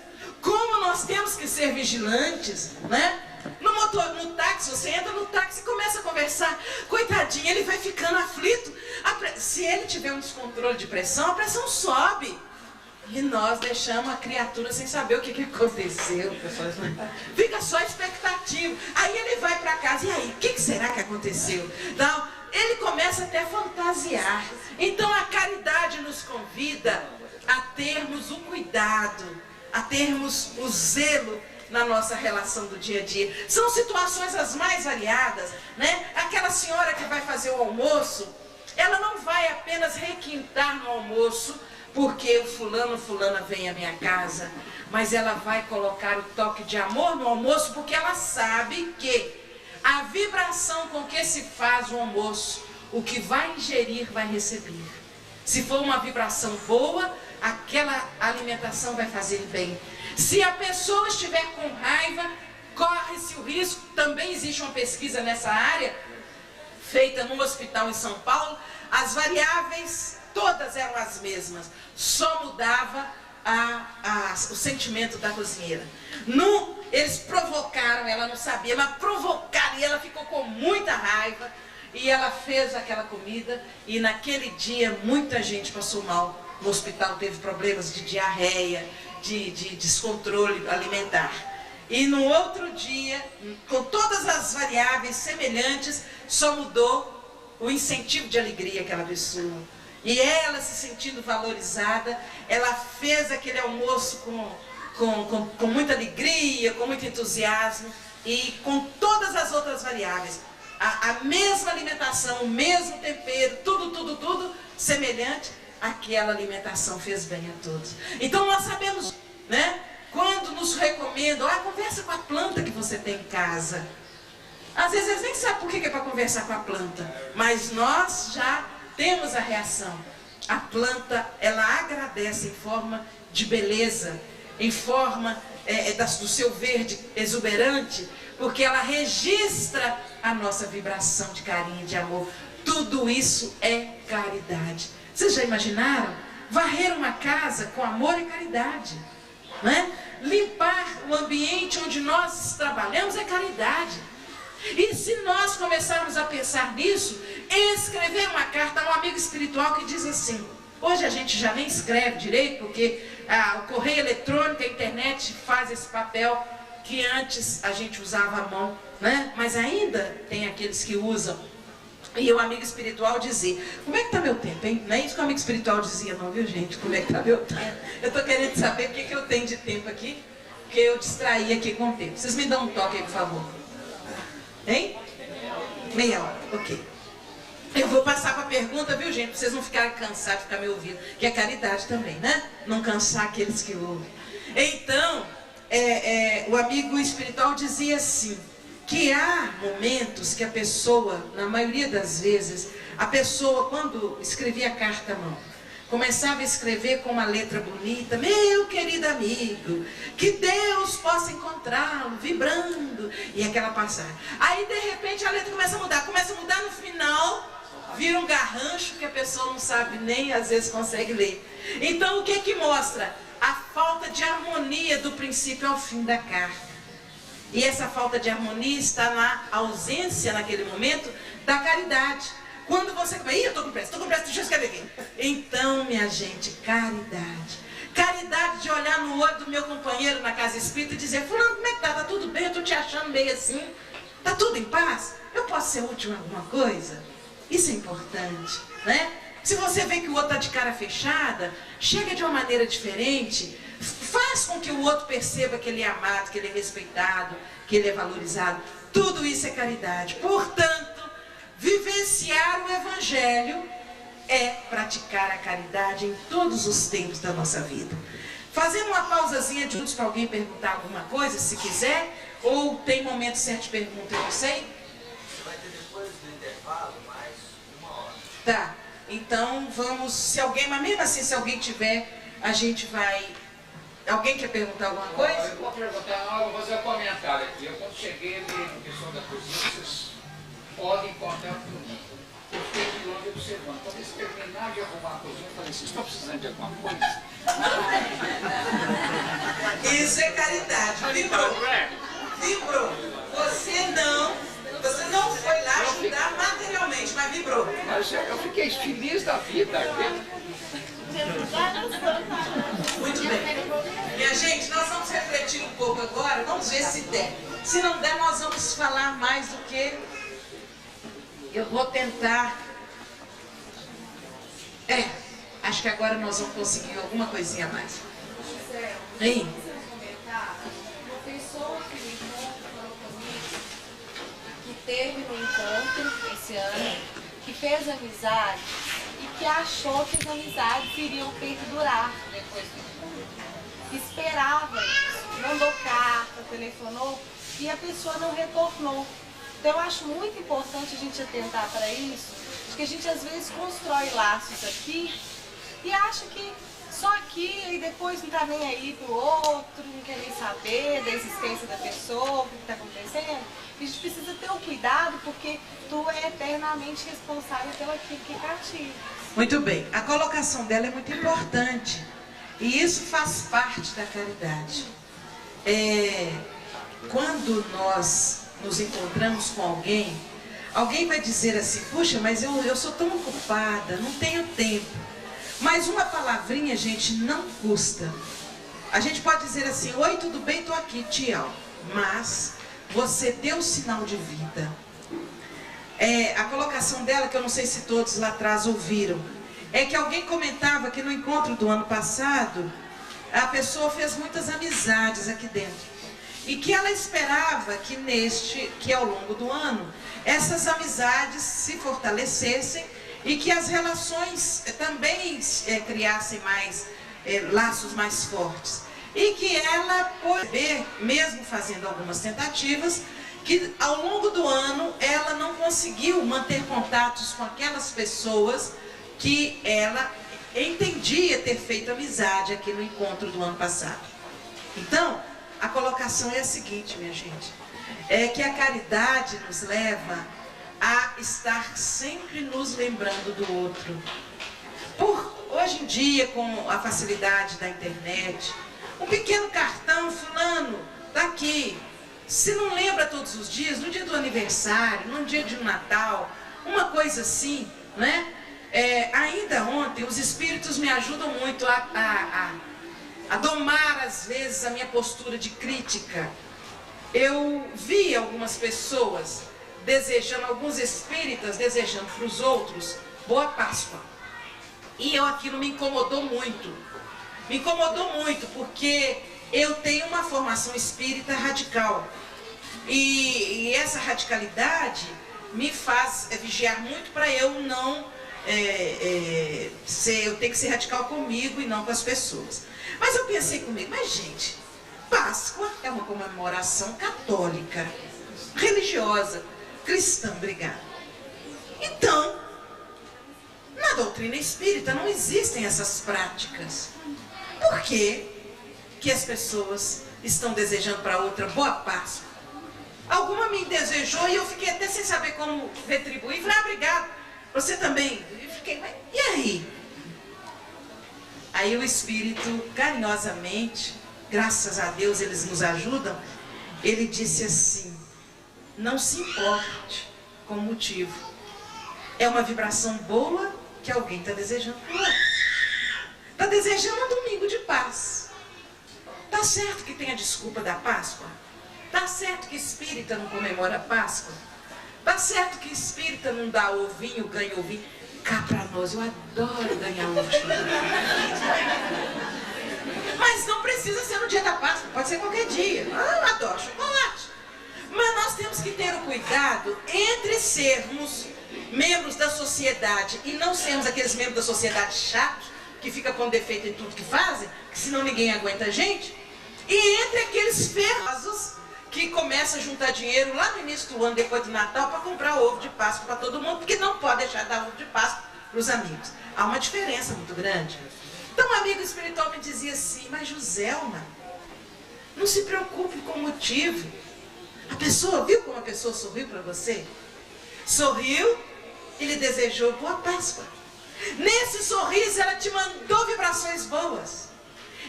como nós temos que ser vigilantes, né? No táxi, você entra no táxi e começa a conversar. Coitadinho, ele vai ficando aflito. Se ele tiver um descontrole de pressão, a pressão sobe. E nós deixamos a criatura sem saber o que aconteceu. Fica só expectativa. Aí ele vai para casa, e aí, o que será que aconteceu? Então, ele começa até a fantasiar. Então a caridade nos convida a termos o cuidado, a termos o zelo na nossa relação do dia a dia. São situações as mais variadas, né? Aquela senhora que vai fazer o almoço, ela não vai apenas requintar no almoço porque o fulana vem à minha casa, mas ela vai colocar o toque de amor no almoço porque ela sabe que a vibração com que se faz o almoço, o que vai ingerir vai receber. Se for uma vibração boa, aquela alimentação vai fazer bem. Se a pessoa estiver com raiva, corre-se o risco. Também existe uma pesquisa nessa área, feita num hospital em São Paulo. As variáveis todas eram as mesmas, só mudava o sentimento da cozinheira. Eles provocaram, ela não sabia, mas provocaram, e ela ficou com muita raiva, e ela fez aquela comida, e naquele dia muita gente passou mal no hospital, teve problemas de diarreia, de descontrole alimentar. E no outro dia, com todas as variáveis semelhantes, só mudou o incentivo de alegria àquela pessoa. E ela, se sentindo valorizada, ela fez aquele almoço com muita alegria, com muito entusiasmo, e com todas as outras variáveis. A mesma alimentação, o mesmo tempero, tudo semelhante, aquela alimentação fez bem a todos. Então nós sabemos, né? Quando nos recomendam, conversa com a planta que você tem em casa. Às vezes eles nem sabem por que é para conversar com a planta, mas nós já temos a reação. A planta, ela agradece em forma de beleza, em forma do seu verde exuberante, porque ela registra a nossa vibração de carinho, de amor. Tudo isso é caridade. Vocês já imaginaram? Varrer uma casa com amor e caridade, né? Limpar o ambiente onde nós trabalhamos é caridade. E se nós começarmos a pensar nisso, escrever uma carta a um amigo espiritual que diz assim: hoje a gente já nem escreve direito, porque o correio eletrônico, a internet faz esse papel que antes a gente usava a mão, né? Mas ainda tem aqueles que usam. E o amigo espiritual dizia: como é que está meu tempo, hein? Não é isso que o amigo espiritual dizia não, viu gente? Como é que está meu tempo? Eu estou querendo saber o que eu tenho de tempo aqui, porque eu distraí aqui com o tempo. Vocês me dão um toque aí, por favor. Hein? Meia hora, ok. Eu vou passar para a pergunta, viu gente? Para vocês não ficarem cansados de ficar me ouvindo, que é caridade também, né? Não cansar aqueles que ouvem. Então, o amigo espiritual dizia assim, que há momentos que a pessoa, na maioria das vezes, a pessoa quando escrevia a carta à mão, começava a escrever com uma letra bonita: meu querido amigo, que Deus possa encontrá-lo, vibrando, e aquela passagem. Aí de repente a letra começa a mudar no final, vira um garrancho que a pessoa não sabe nem às vezes consegue ler. Então o que mostra? A falta de harmonia do princípio ao fim da carta. E essa falta de harmonia está na ausência, naquele momento, da caridade. Quando você... eu estou com pressa, deixa eu escrever aqui. Então, minha gente, caridade. Caridade de olhar no olho do meu companheiro na casa espírita e dizer: fulano, como é que tá? Tá tudo bem? Eu estou te achando meio assim. Tá tudo em paz? Eu posso ser útil em alguma coisa? Isso é importante, né? Se você vê que o outro está de cara fechada, chega de uma maneira diferente, faz com que o outro perceba que ele é amado, que ele é respeitado, que ele é valorizado. Tudo isso é caridade. Portanto, vivenciar o Evangelho é praticar a caridade em todos os tempos da nossa vida. Fazendo uma pausazinha de juntos para alguém perguntar alguma coisa, se quiser, ou tem momento certo de pergunta, eu não sei. Vai ter depois do intervalo mais 1 hora. Tá. Então vamos, se alguém, mas mesmo assim, se alguém tiver, a gente vai... Alguém quer perguntar alguma coisa? Eu vou perguntar, não, eu vou fazer um comentário aqui. Eu quando cheguei no pessoal da cozinha, vocês podem contar comigo. Eu fiquei de longe observando. Quando eles terminaram de arrumar a cozinha, eu falei: vocês estão precisando de alguma coisa? Isso é caridade, vibrou. Vibrou. Você não foi lá ajudar materialmente, mas vibrou. Mas eu fiquei feliz da vida. Muito bem. Minha gente, nós vamos refletir um pouco agora, vamos ver se der. Se não der, nós vamos falar mais do que... Eu vou tentar... acho que agora nós vamos conseguir alguma coisinha a mais. Hein? Teve um encontro esse ano, que fez amizade e que achou que as amizades iriam perdurar depois do encontro. Esperava isso, mandou carta, telefonou e a pessoa não retornou. Então eu acho muito importante a gente atentar para isso, porque a gente às vezes constrói laços aqui e acha que só aqui e depois não está nem aí pro outro, não quer nem saber da existência da pessoa, o que está acontecendo. A gente precisa ter o cuidado porque tu é eternamente responsável pelo aquilo que cativa. Muito bem, a colocação dela é muito importante. E isso faz parte da caridade. Quando nós nos encontramos com alguém vai dizer assim, puxa, mas eu sou tão ocupada, não tenho tempo. Mas uma palavrinha, gente, não custa. A gente pode dizer assim, oi, tudo bem, estou aqui, tchau. Mas você deu sinal de vida. A colocação dela, que eu não sei se todos lá atrás ouviram, é que alguém comentava que no encontro do ano passado, a pessoa fez muitas amizades aqui dentro. E que ela esperava que ao longo do ano, essas amizades se fortalecessem e que as relações também criassem mais laços mais fortes. E que ela pôde ver, mesmo fazendo algumas tentativas, que ao longo do ano ela não conseguiu manter contatos com aquelas pessoas que ela entendia ter feito amizade aqui no encontro do ano passado. Então, a colocação é a seguinte, minha gente, é que a caridade nos leva a estar sempre nos lembrando do outro. Hoje em dia, com a facilidade da internet, um pequeno cartão, fulano, tá aqui. Se não lembra todos os dias, no dia do aniversário, no dia de Natal, uma coisa assim, né? Ainda ontem, os espíritos me ajudam muito a domar, às vezes, a minha postura de crítica. Eu vi algumas pessoas alguns espíritas desejando para os outros boa Páscoa. E aquilo me incomodou muito. Me incomodou muito porque eu tenho uma formação espírita radical. E essa radicalidade me faz vigiar muito para eu não... eu tenho que ser radical comigo e não com as pessoas. Mas eu pensei comigo, mas gente, Páscoa é uma comemoração católica, religiosa, cristã, obrigada. Então, na doutrina espírita não existem essas práticas. Por que as pessoas estão desejando para outra boa Páscoa? Alguma me desejou e eu fiquei até sem saber como retribuir. Falei, obrigado. Você também? Eu fiquei, mas e aí? Aí o Espírito, carinhosamente, graças a Deus eles nos ajudam, ele disse assim, não se importe com o motivo. É uma vibração boa que alguém está desejando para o outro. Está desejando um domingo de paz. Tá certo que tem a desculpa da Páscoa? Tá certo que espírita não comemora a Páscoa? Tá certo que espírita não dá ovinho, ganha ovinho? Cá pra nós, eu adoro ganhar ovinho. Mas não precisa ser no dia da Páscoa, pode ser qualquer dia. Eu adoro chocolate. Mas nós temos que ter o cuidado entre sermos membros da sociedade e não sermos aqueles membros da sociedade chatos, que fica com defeito em tudo que fazem, que senão ninguém aguenta a gente, e entre aqueles ferrosos que começam a juntar dinheiro lá no início do ano, depois do Natal, para comprar ovo de Páscoa para todo mundo, porque não pode deixar de dar ovo de Páscoa para os amigos. Há uma diferença muito grande. Então um amigo espiritual me dizia assim, mas Joselma, não se preocupe com o motivo. A pessoa, viu como a pessoa sorriu para você? Sorriu e lhe desejou boa Páscoa. Nesse sorriso ela te mandou vibrações boas.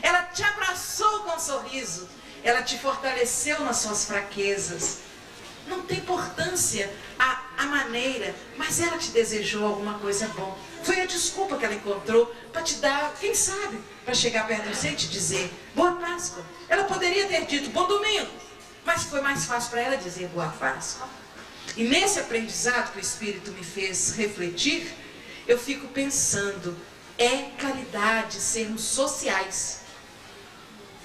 Ela te abraçou com um sorriso. Ela te fortaleceu nas suas fraquezas. Não tem importância a maneira, mas ela te desejou alguma coisa boa. Foi a desculpa que ela encontrou para te dar, quem sabe, para chegar perto de você e te dizer boa Páscoa. Ela poderia ter dito bom domingo, mas foi mais fácil para ela dizer boa Páscoa. E nesse aprendizado que o Espírito me fez refletir, eu fico pensando, é caridade sermos sociais.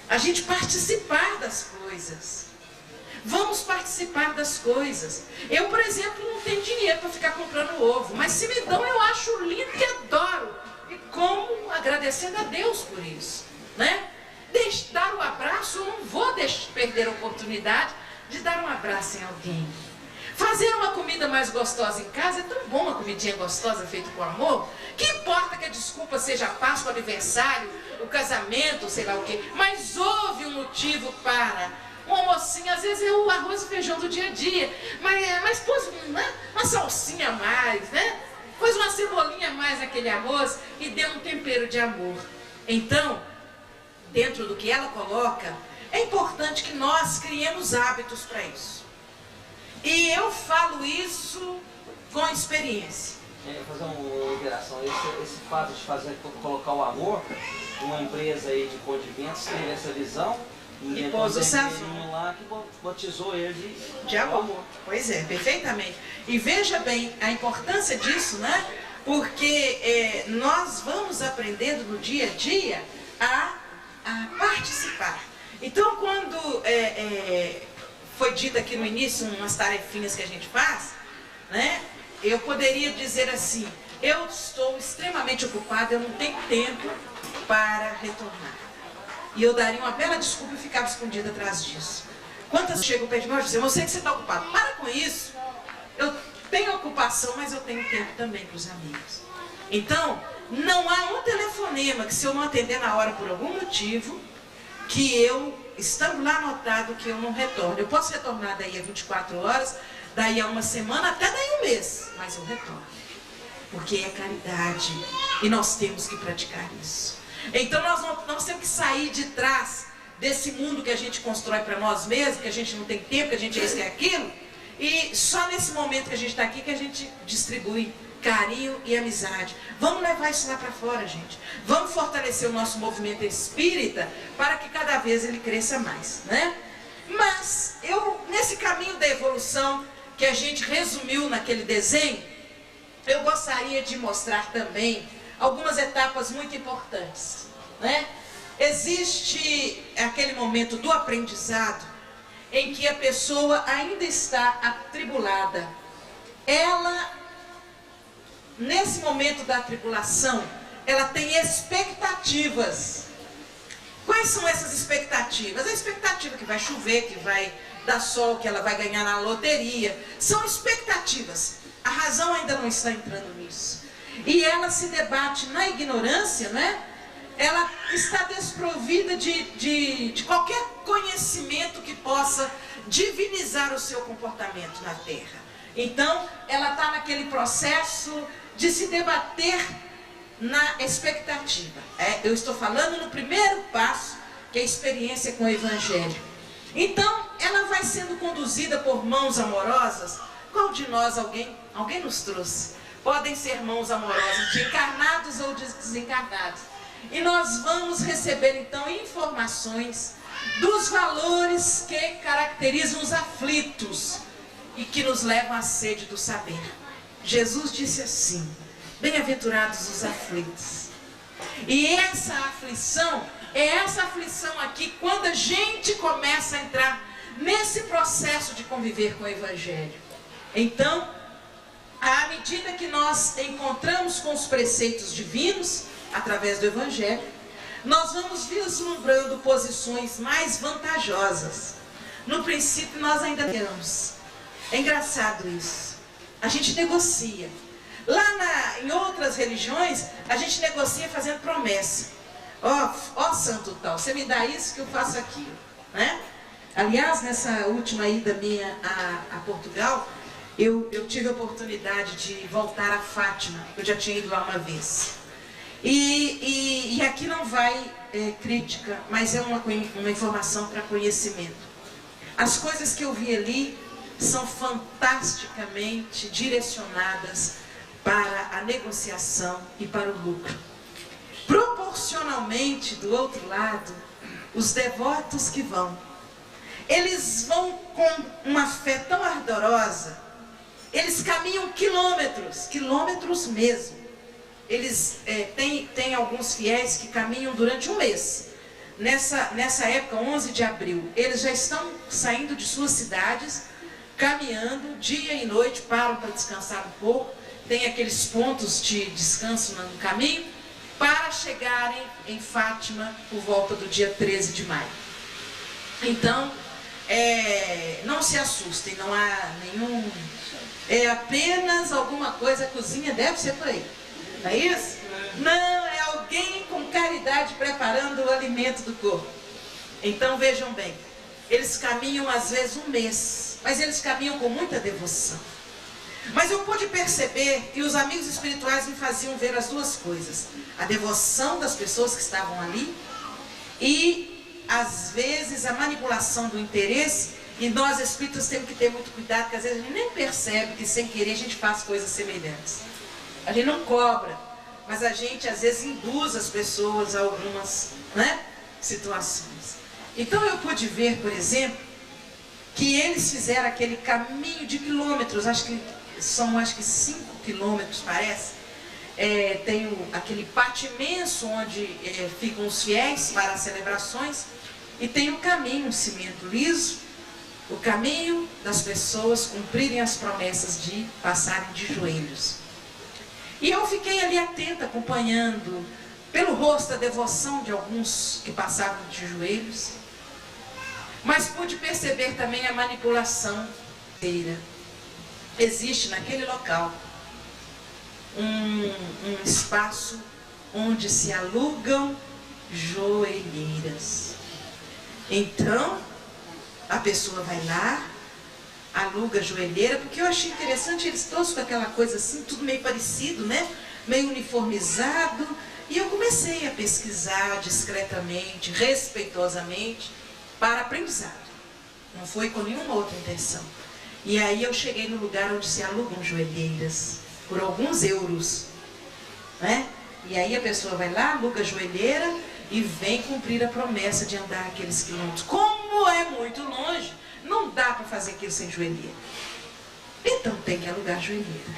A gente participar das coisas. Vamos participar das coisas. Eu, por exemplo, não tenho dinheiro para ficar comprando ovo, mas se me dão eu acho lindo e adoro. E como agradecendo a Deus por isso, né? Dar um abraço, eu não vou perder a oportunidade de dar um abraço em alguém. Fazer uma comida mais gostosa em casa, é tão bom uma comidinha gostosa feita com amor. Que importa que a desculpa seja a Páscoa, o aniversário, o casamento, sei lá o quê. Mas houve um motivo para um almocinho, às vezes é o arroz e feijão do dia a dia, mas pôs uma salsinha a mais, né? Pôs uma cebolinha a mais naquele arroz e deu um tempero de amor. Então, dentro do que ela coloca, é importante que nós criemos hábitos para isso. E eu falo isso com experiência. Fazer uma interação, esse fato de colocar o amor, uma empresa aí de condimentos teve essa visão e pôs o sazon lá que batizou ele de amor. Pois é, perfeitamente. E veja bem a importância disso, né? Porque nós vamos aprendendo no dia a dia a participar. Então, quando foi dito aqui no início umas tarefinhas que a gente faz, né? Eu poderia dizer assim, eu estou extremamente ocupada, eu não tenho tempo para retornar. E eu daria uma bela desculpa e ficava escondida atrás disso. Quantas chegam perto de mim e dizem, eu sei que você está ocupado, para com isso. Eu tenho ocupação, mas eu tenho tempo também para os amigos. Então, não há um telefonema que se eu não atender na hora por algum motivo, que eu, estando lá anotado, que eu não retorno. Eu posso retornar daí a 24 horas, daí a uma semana, até daí um mês, mas eu retorno. Porque é caridade e nós temos que praticar isso. Então nós temos que sair de trás desse mundo que a gente constrói para nós mesmos, que a gente não tem tempo, que a gente é isso e aquilo, e só nesse momento que a gente está aqui que a gente distribui carinho e amizade. Vamos levar isso lá para fora, gente. Vamos fortalecer o nosso movimento espírita para que cada vez ele cresça mais, né? Mas nesse caminho da evolução que a gente resumiu naquele desenho, eu gostaria de mostrar também algumas etapas muito importantes, né? Existe aquele momento do aprendizado em que a pessoa ainda está atribulada. Ela, nesse momento da tribulação, ela tem expectativas. Quais são essas expectativas? A expectativa que vai chover, que vai dar sol, que ela vai ganhar na loteria. São expectativas. A razão ainda não está entrando nisso. E ela se debate na ignorância, né? Ela está desprovida de qualquer conhecimento que possa divinizar o seu comportamento na Terra. Então, ela está naquele processo de se debater na expectativa. Eu estou falando no primeiro passo, que é a experiência com o Evangelho. Então, ela vai sendo conduzida por mãos amorosas. Qual de nós, alguém nos trouxe? Podem ser mãos amorosas de encarnados ou de desencarnados. E nós vamos receber então informações dos valores que caracterizam os aflitos e que nos levam à sede do saber. Jesus disse assim, bem-aventurados os aflitos. E essa aflição, é essa aflição aqui, quando a gente começa a entrar nesse processo de conviver com o Evangelho. Então, à medida que nós encontramos com os preceitos divinos, através do Evangelho, nós vamos vislumbrando posições mais vantajosas. No princípio, nós ainda temos. É engraçado isso. A gente negocia. Lá em outras religiões, a gente negocia fazendo promessa. Ó santo tal, você me dá isso que eu faço aquilo, né? Aliás, nessa última ida minha a Portugal, eu tive a oportunidade de voltar a Fátima. Eu já tinha ido lá uma vez. E aqui não vai crítica, mas é uma informação para conhecimento. As coisas que eu vi ali são fantasticamente direcionadas para a negociação e para o lucro. Proporcionalmente, do outro lado, os devotos que vão, eles vão com uma fé tão ardorosa, eles caminham quilômetros mesmo. Eles têm alguns fiéis que caminham durante um mês. Nessa época, 11 de abril, eles já estão saindo de suas cidades, caminhando dia e noite, param para descansar um pouco, tem aqueles pontos de descanso no caminho, para chegarem em Fátima por volta do dia 13 de maio. Então, não se assustem, não há nenhum... É apenas alguma coisa, a cozinha deve ser por aí. Não é isso? Não, é alguém com caridade preparando o alimento do corpo. Então vejam bem, eles caminham às vezes um mês, mas eles caminham com muita devoção. Mas eu pude perceber que os amigos espirituais me faziam ver as duas coisas. A devoção das pessoas que estavam ali e, às vezes, a manipulação do interesse. E nós espíritas temos que ter muito cuidado, porque às vezes a gente nem percebe que sem querer a gente faz coisas semelhantes. A gente não cobra, mas a gente às vezes induz as pessoas a algumas, né, situações. Então eu pude ver, por exemplo, que eles fizeram aquele caminho de quilômetros, acho que são 5 quilômetros, parece. Tem aquele pátio imenso onde ficam os fiéis para as celebrações, e tem um caminho, um cimento liso, o caminho das pessoas cumprirem as promessas de passarem de joelhos. E eu fiquei ali atenta, acompanhando, pelo rosto, a devoção de alguns que passavam de joelhos, mas pude perceber também a manipulação inteira. Existe naquele local um espaço onde se alugam joelheiras. Então, a pessoa vai lá, aluga a joelheira, porque eu achei interessante eles todos com aquela coisa assim, tudo meio parecido, né? Meio uniformizado. E eu comecei a pesquisar discretamente, respeitosamente, para aprendizado. Não foi com nenhuma outra intenção. E aí eu cheguei no lugar onde se alugam joelheiras, por alguns euros, né? E aí a pessoa vai lá, aluga a joelheira e vem cumprir a promessa de andar aqueles quilômetros. Como é muito longe, não dá para fazer aquilo sem joelheira. Então tem que alugar joelheira.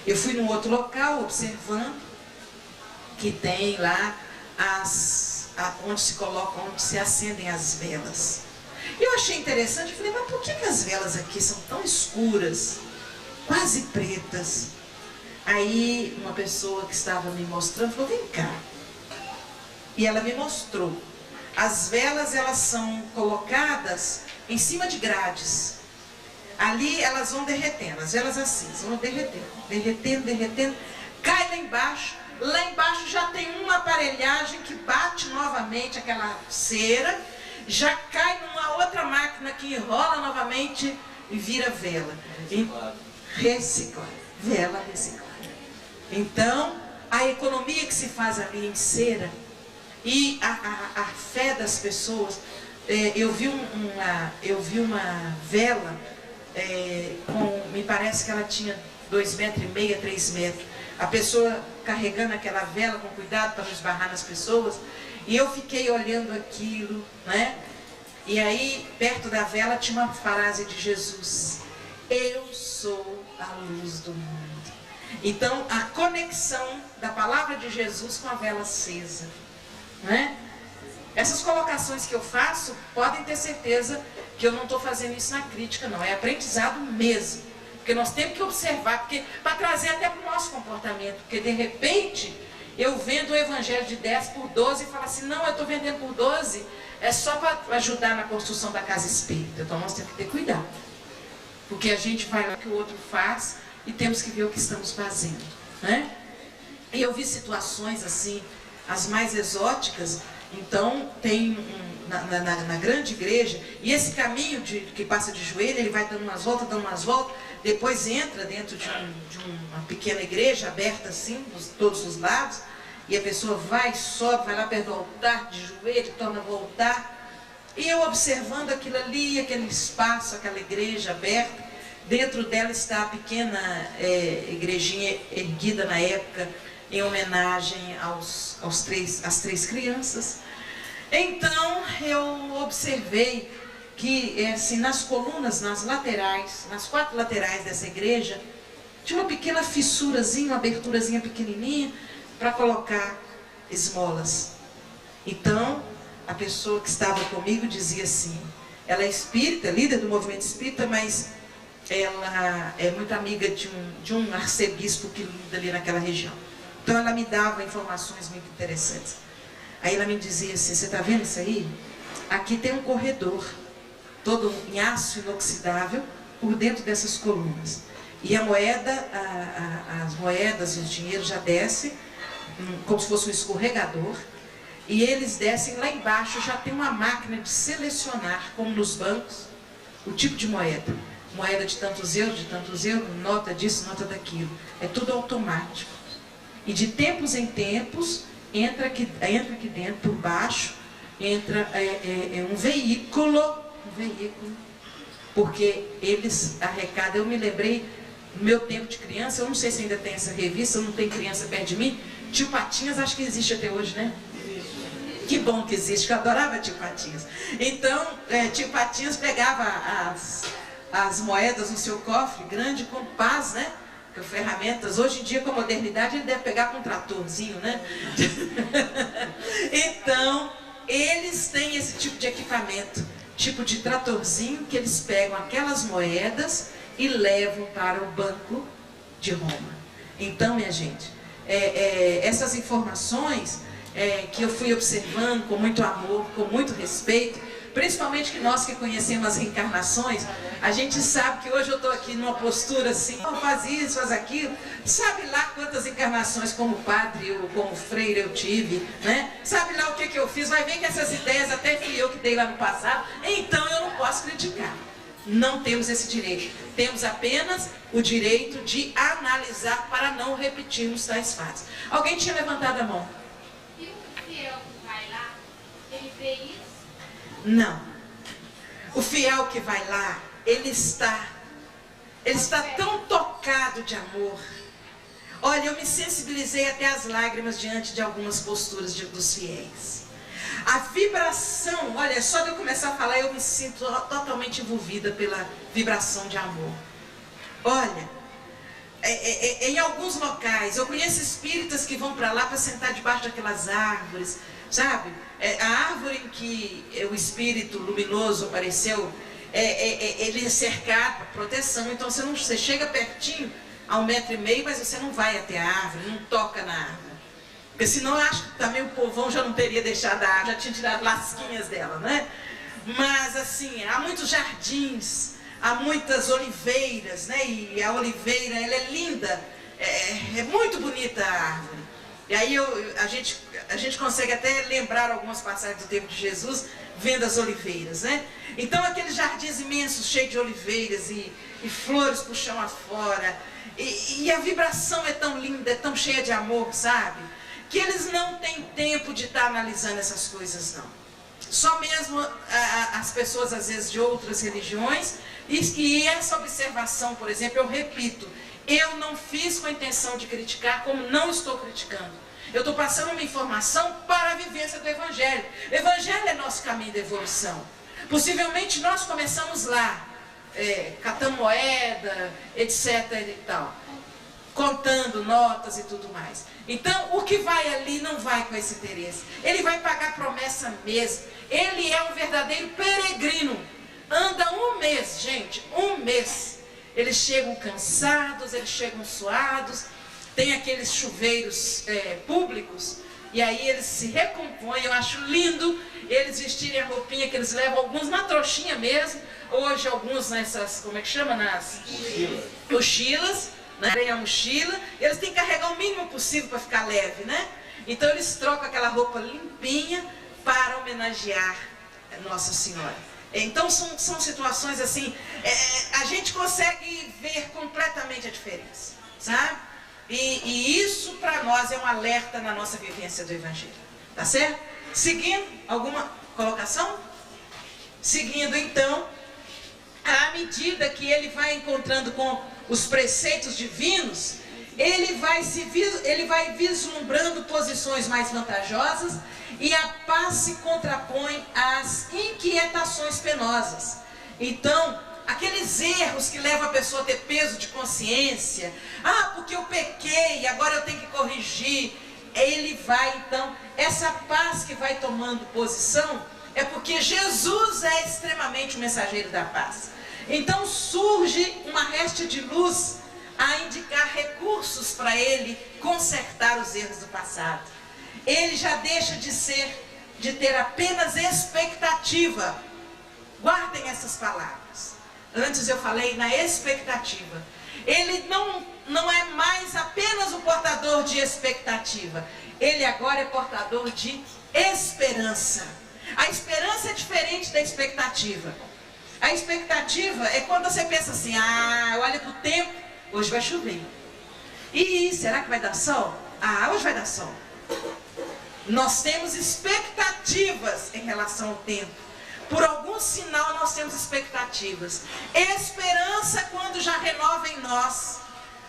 Eu fui num outro local observando que tem lá onde se colocam, onde se acendem as velas. Eu achei interessante, eu falei, mas por que as velas aqui são tão escuras, quase pretas? Aí uma pessoa que estava me mostrando falou, vem cá. E ela me mostrou. As velas, elas são colocadas em cima de grades. Ali elas vão derretendo, as velas assim, vão derretendo, cai lá embaixo. Lá embaixo já tem uma aparelhagem que bate novamente aquela cera, já cai numa outra máquina que enrola novamente e vira vela. Reciclada. Vela reciclada. Então, a economia que se faz ali em cera e a fé das pessoas. Eu vi uma vela, me parece que ela tinha 2,5 metros, 3 metros. A pessoa carregando aquela vela com cuidado para não esbarrar nas pessoas. E eu fiquei olhando aquilo, né? E aí, perto da vela, tinha uma frase de Jesus: eu sou a luz do mundo. Então, a conexão da palavra de Jesus com a vela acesa, né? Essas colocações que eu faço, podem ter certeza que eu não estou fazendo isso na crítica, não. É aprendizado mesmo. Porque nós temos que observar, para trazer até para o nosso comportamento. Porque, de repente, eu vendo o evangelho de 10 por 12 e falo assim, não, eu estou vendendo por 12, é só para ajudar na construção da casa espírita. Então, nós temos que ter cuidado. Porque a gente vai lá que o outro faz e temos que ver o que estamos fazendo, né? E eu vi situações assim, as mais exóticas. Então, tem na grande igreja, e esse caminho que passa de joelho, ele vai dando umas voltas, depois entra dentro de uma pequena igreja, aberta assim, dos todos os lados, e a pessoa vai, sobe, vai lá perto do altar, de joelho, torna a voltar, e eu observando aquilo ali, aquele espaço, aquela igreja aberta, dentro dela está a pequena igrejinha erguida na época, em homenagem às três crianças. Então eu observei que assim, nas colunas, nas laterais, nas 4 laterais dessa igreja, tinha uma pequena fissurazinha, uma aberturazinha pequenininha para colocar esmolas. Então a pessoa que estava comigo dizia assim, ela é espírita, líder do movimento espírita, mas ela é muito amiga de um arcebispo que lida ali naquela região. Então ela me dava informações muito interessantes. Aí ela me dizia assim, você está vendo isso aí? Aqui tem um corredor, todo em aço inoxidável, por dentro dessas colunas. E a moeda, as moedas e os dinheiros já descem, como se fosse um escorregador. e eles descem lá embaixo, já tem uma máquina de selecionar, como nos bancos, o tipo de moeda. Moeda de tantos euros, nota disso, nota daquilo. É tudo automático. E de tempos em tempos, entra aqui dentro, por baixo, entra um veículo, porque eles arrecadam. Eu me lembrei, no meu tempo de criança, eu não sei se ainda tem essa revista, não tem criança perto de mim, Tio Patinhas, acho que existe até hoje, né? Que bom que existe, que eu adorava Tio Patinhas. Então, Tio Patinhas pegava as moedas no seu cofre, grande, com pás, né? Com ferramentas. Hoje em dia, com a modernidade, ele deve pegar com um tratorzinho, né? Então, eles têm esse tipo de equipamento, tipo de tratorzinho, que eles pegam aquelas moedas e levam para o Banco de Roma. Então, minha gente, essas informações que eu fui observando com muito amor, com muito respeito, principalmente que nós que conhecemos as reencarnações, a gente sabe que hoje eu estou aqui numa postura assim, faz isso, faz aquilo, sabe lá quantas encarnações como padre ou como freire eu tive, né? Sabe lá o que eu fiz, vai ver que essas ideias até fui eu que dei lá no passado, então eu não posso criticar. Não temos esse direito, temos apenas o direito de analisar para não repetirmos tais fatos. Alguém tinha levantado a mão? E o fiel que vai lá, ele vê isso? Não. O fiel que vai lá, ele está tão tocado de amor. Olha, eu me sensibilizei até as lágrimas diante de algumas posturas dos fiéis. A vibração, olha, só de eu começar a falar, eu me sinto totalmente envolvida pela vibração de amor. Olha, em alguns locais, eu conheço espíritas que vão para lá para sentar debaixo daquelas árvores, sabe? A árvore em que o espírito luminoso apareceu, ele é cercado para proteção, então você chega pertinho, a 1,5 metro, mas você não vai até a árvore, não toca na árvore. Porque senão eu acho que também o povão já não teria deixado a árvore, já tinha tirado lasquinhas dela, né? Mas assim, há muitos jardins, há muitas oliveiras, né? E a oliveira, ela é linda, é muito bonita a árvore. E aí a gente consegue até lembrar algumas passagens do tempo de Jesus, vendo as oliveiras, né? Então aqueles jardins imensos, cheios de oliveiras e flores pro chão afora, e a vibração é tão linda, é tão cheia de amor, sabe? Que eles não têm tempo de estar analisando essas coisas, não. Só mesmo as pessoas, às vezes, de outras religiões, e essa observação, por exemplo, eu repito, eu não fiz com a intenção de criticar, como não estou criticando. Eu estou passando uma informação para a vivência do Evangelho. O Evangelho é nosso caminho de evolução. Possivelmente nós começamos lá, catando moeda, etc. e tal, contando notas e tudo mais. Então, o que vai ali não vai com esse interesse. Ele vai pagar promessa mesmo. Ele é um verdadeiro peregrino. Anda um mês, gente, um mês. Eles chegam cansados, eles chegam suados, tem aqueles chuveiros públicos, e aí eles se recompõem. Eu acho lindo eles vestirem a roupinha que eles levam, alguns na trouxinha mesmo, hoje alguns nessas, como é que chama? Nas mochilas, né? Tem a mochila, eles têm que carregar o mínimo possível para ficar leve, né? Então eles trocam aquela roupa limpinha para homenagear Nossa Senhora. Então são situações assim, a gente consegue ver completamente a diferença, sabe? E isso para nós é um alerta na nossa vivência do Evangelho, tá certo? Seguindo, alguma colocação? Seguindo então, à medida que ele vai encontrando com os preceitos divinos, ele vai vislumbrando posições mais vantajosas, e a paz se contrapõe às inquietações penosas. Então, aqueles erros que levam a pessoa a ter peso de consciência, porque eu pequei, agora eu tenho que corrigir, ele vai então, essa paz que vai tomando posição, é porque Jesus é extremamente o mensageiro da paz. Então surge uma réstia de luz a indicar recursos para ele consertar os erros do passado. Ele já deixa de ter apenas expectativa. Guardem essas palavras. Antes eu falei na expectativa. Ele não é mais apenas o portador de expectativa. Ele agora é portador de esperança. A esperança é diferente da expectativa. A expectativa é quando você pensa assim, olha para o tempo, hoje vai chover. E será que vai dar sol? Hoje vai dar sol. Nós temos expectativas em relação ao tempo. Por algum sinal nós temos expectativas. Esperança quando já renova em nós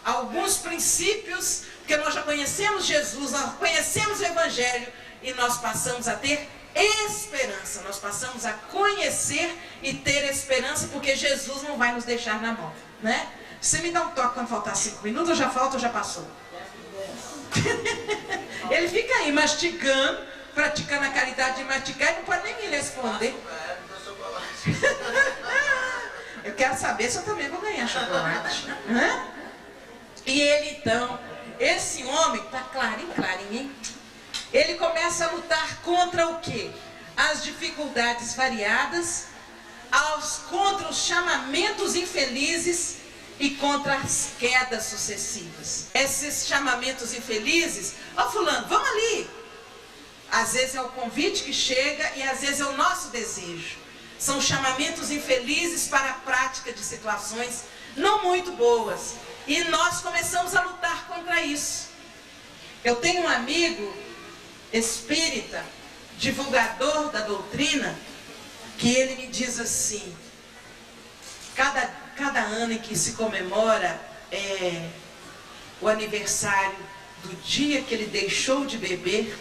alguns princípios, porque nós já conhecemos Jesus, nós conhecemos o Evangelho e nós passamos a ter esperança. Nós passamos a conhecer e ter esperança, porque Jesus não vai nos deixar na mão, né? Você me dá um toque quando faltar 5 minutos, ou já falta ou já passou? Ele fica aí mastigando, praticando a caridade de mastigar e não pode nem me responder. Eu quero saber se eu também vou ganhar chocolate. E ele então, esse homem, tá clarinho, hein? Ele começa a lutar contra o quê? As dificuldades variadas, contra os chamamentos infelizes e contra as quedas sucessivas. Esses chamamentos infelizes, fulano, vamos ali. Às vezes é o convite que chega e às vezes é o nosso desejo. São chamamentos infelizes para a prática de situações não muito boas. E nós começamos a lutar contra isso. Eu tenho um amigo espírita, divulgador da doutrina, que ele me diz assim, cada ano em que se comemora o aniversário do dia que ele deixou de beber,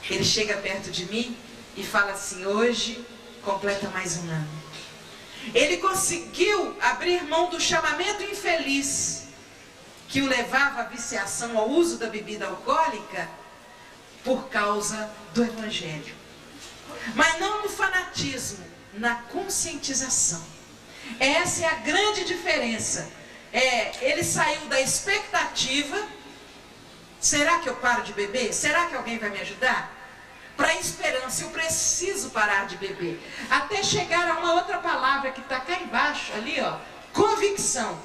ele chega perto de mim e fala assim, hoje completa mais um ano. Ele conseguiu abrir mão do chamamento infeliz que o levava à viciação, ao uso da bebida alcoólica, por causa do Evangelho. Mas não no fanatismo, na conscientização. Essa é a grande diferença. Ele saiu da expectativa, será que eu paro de beber? Será que alguém vai me ajudar? Para a esperança, eu preciso parar de beber. Até chegar a uma outra palavra que está cá embaixo, ali, convicção.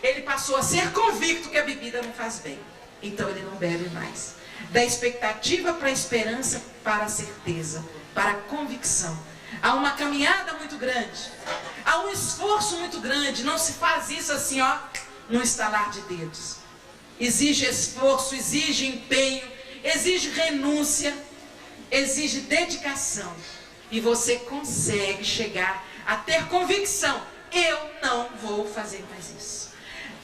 Ele passou a ser convicto que a bebida não faz bem. Então ele não bebe mais. Da expectativa para a esperança, para a certeza, para a convicção. Há uma caminhada muito grande. Há um esforço muito grande. Não se faz isso assim, no estalar de dedos. Exige esforço, exige empenho, exige renúncia, exige dedicação. E você consegue chegar a ter convicção. Eu não vou fazer mais isso.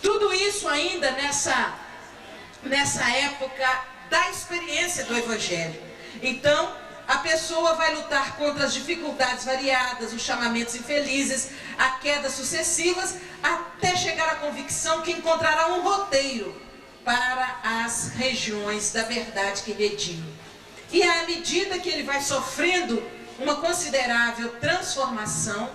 Tudo isso ainda nessa época da experiência do Evangelho. Então, a pessoa vai lutar contra as dificuldades variadas, os chamamentos infelizes, as quedas sucessivas, até chegar à convicção que encontrará um roteiro para as regiões da verdade que redime. E à medida que ele vai sofrendo uma considerável transformação,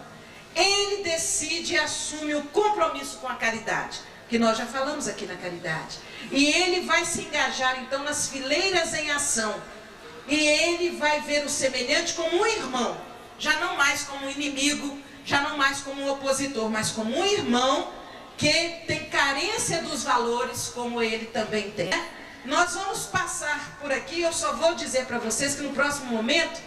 ele decide e assume o compromisso com a caridade, que nós já falamos aqui na caridade. E ele vai se engajar então nas fileiras em ação. E ele vai ver o semelhante como um irmão, já não mais como um inimigo, já não mais como um opositor, mas como um irmão que tem carência dos valores como ele também tem. Nós vamos passar por aqui, eu só vou dizer para vocês que no próximo momento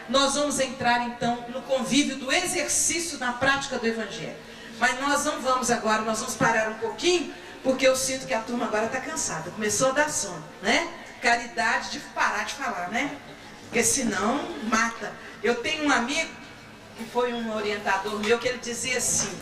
nós vamos entrar então no convívio do exercício na prática do Evangelho. Mas nós não vamos agora, nós vamos parar um pouquinho, porque eu sinto que a turma agora está cansada, começou a dar sono, né? Caridade de parar de falar, né? Porque senão mata. Eu tenho um amigo que foi um orientador meu que ele dizia assim,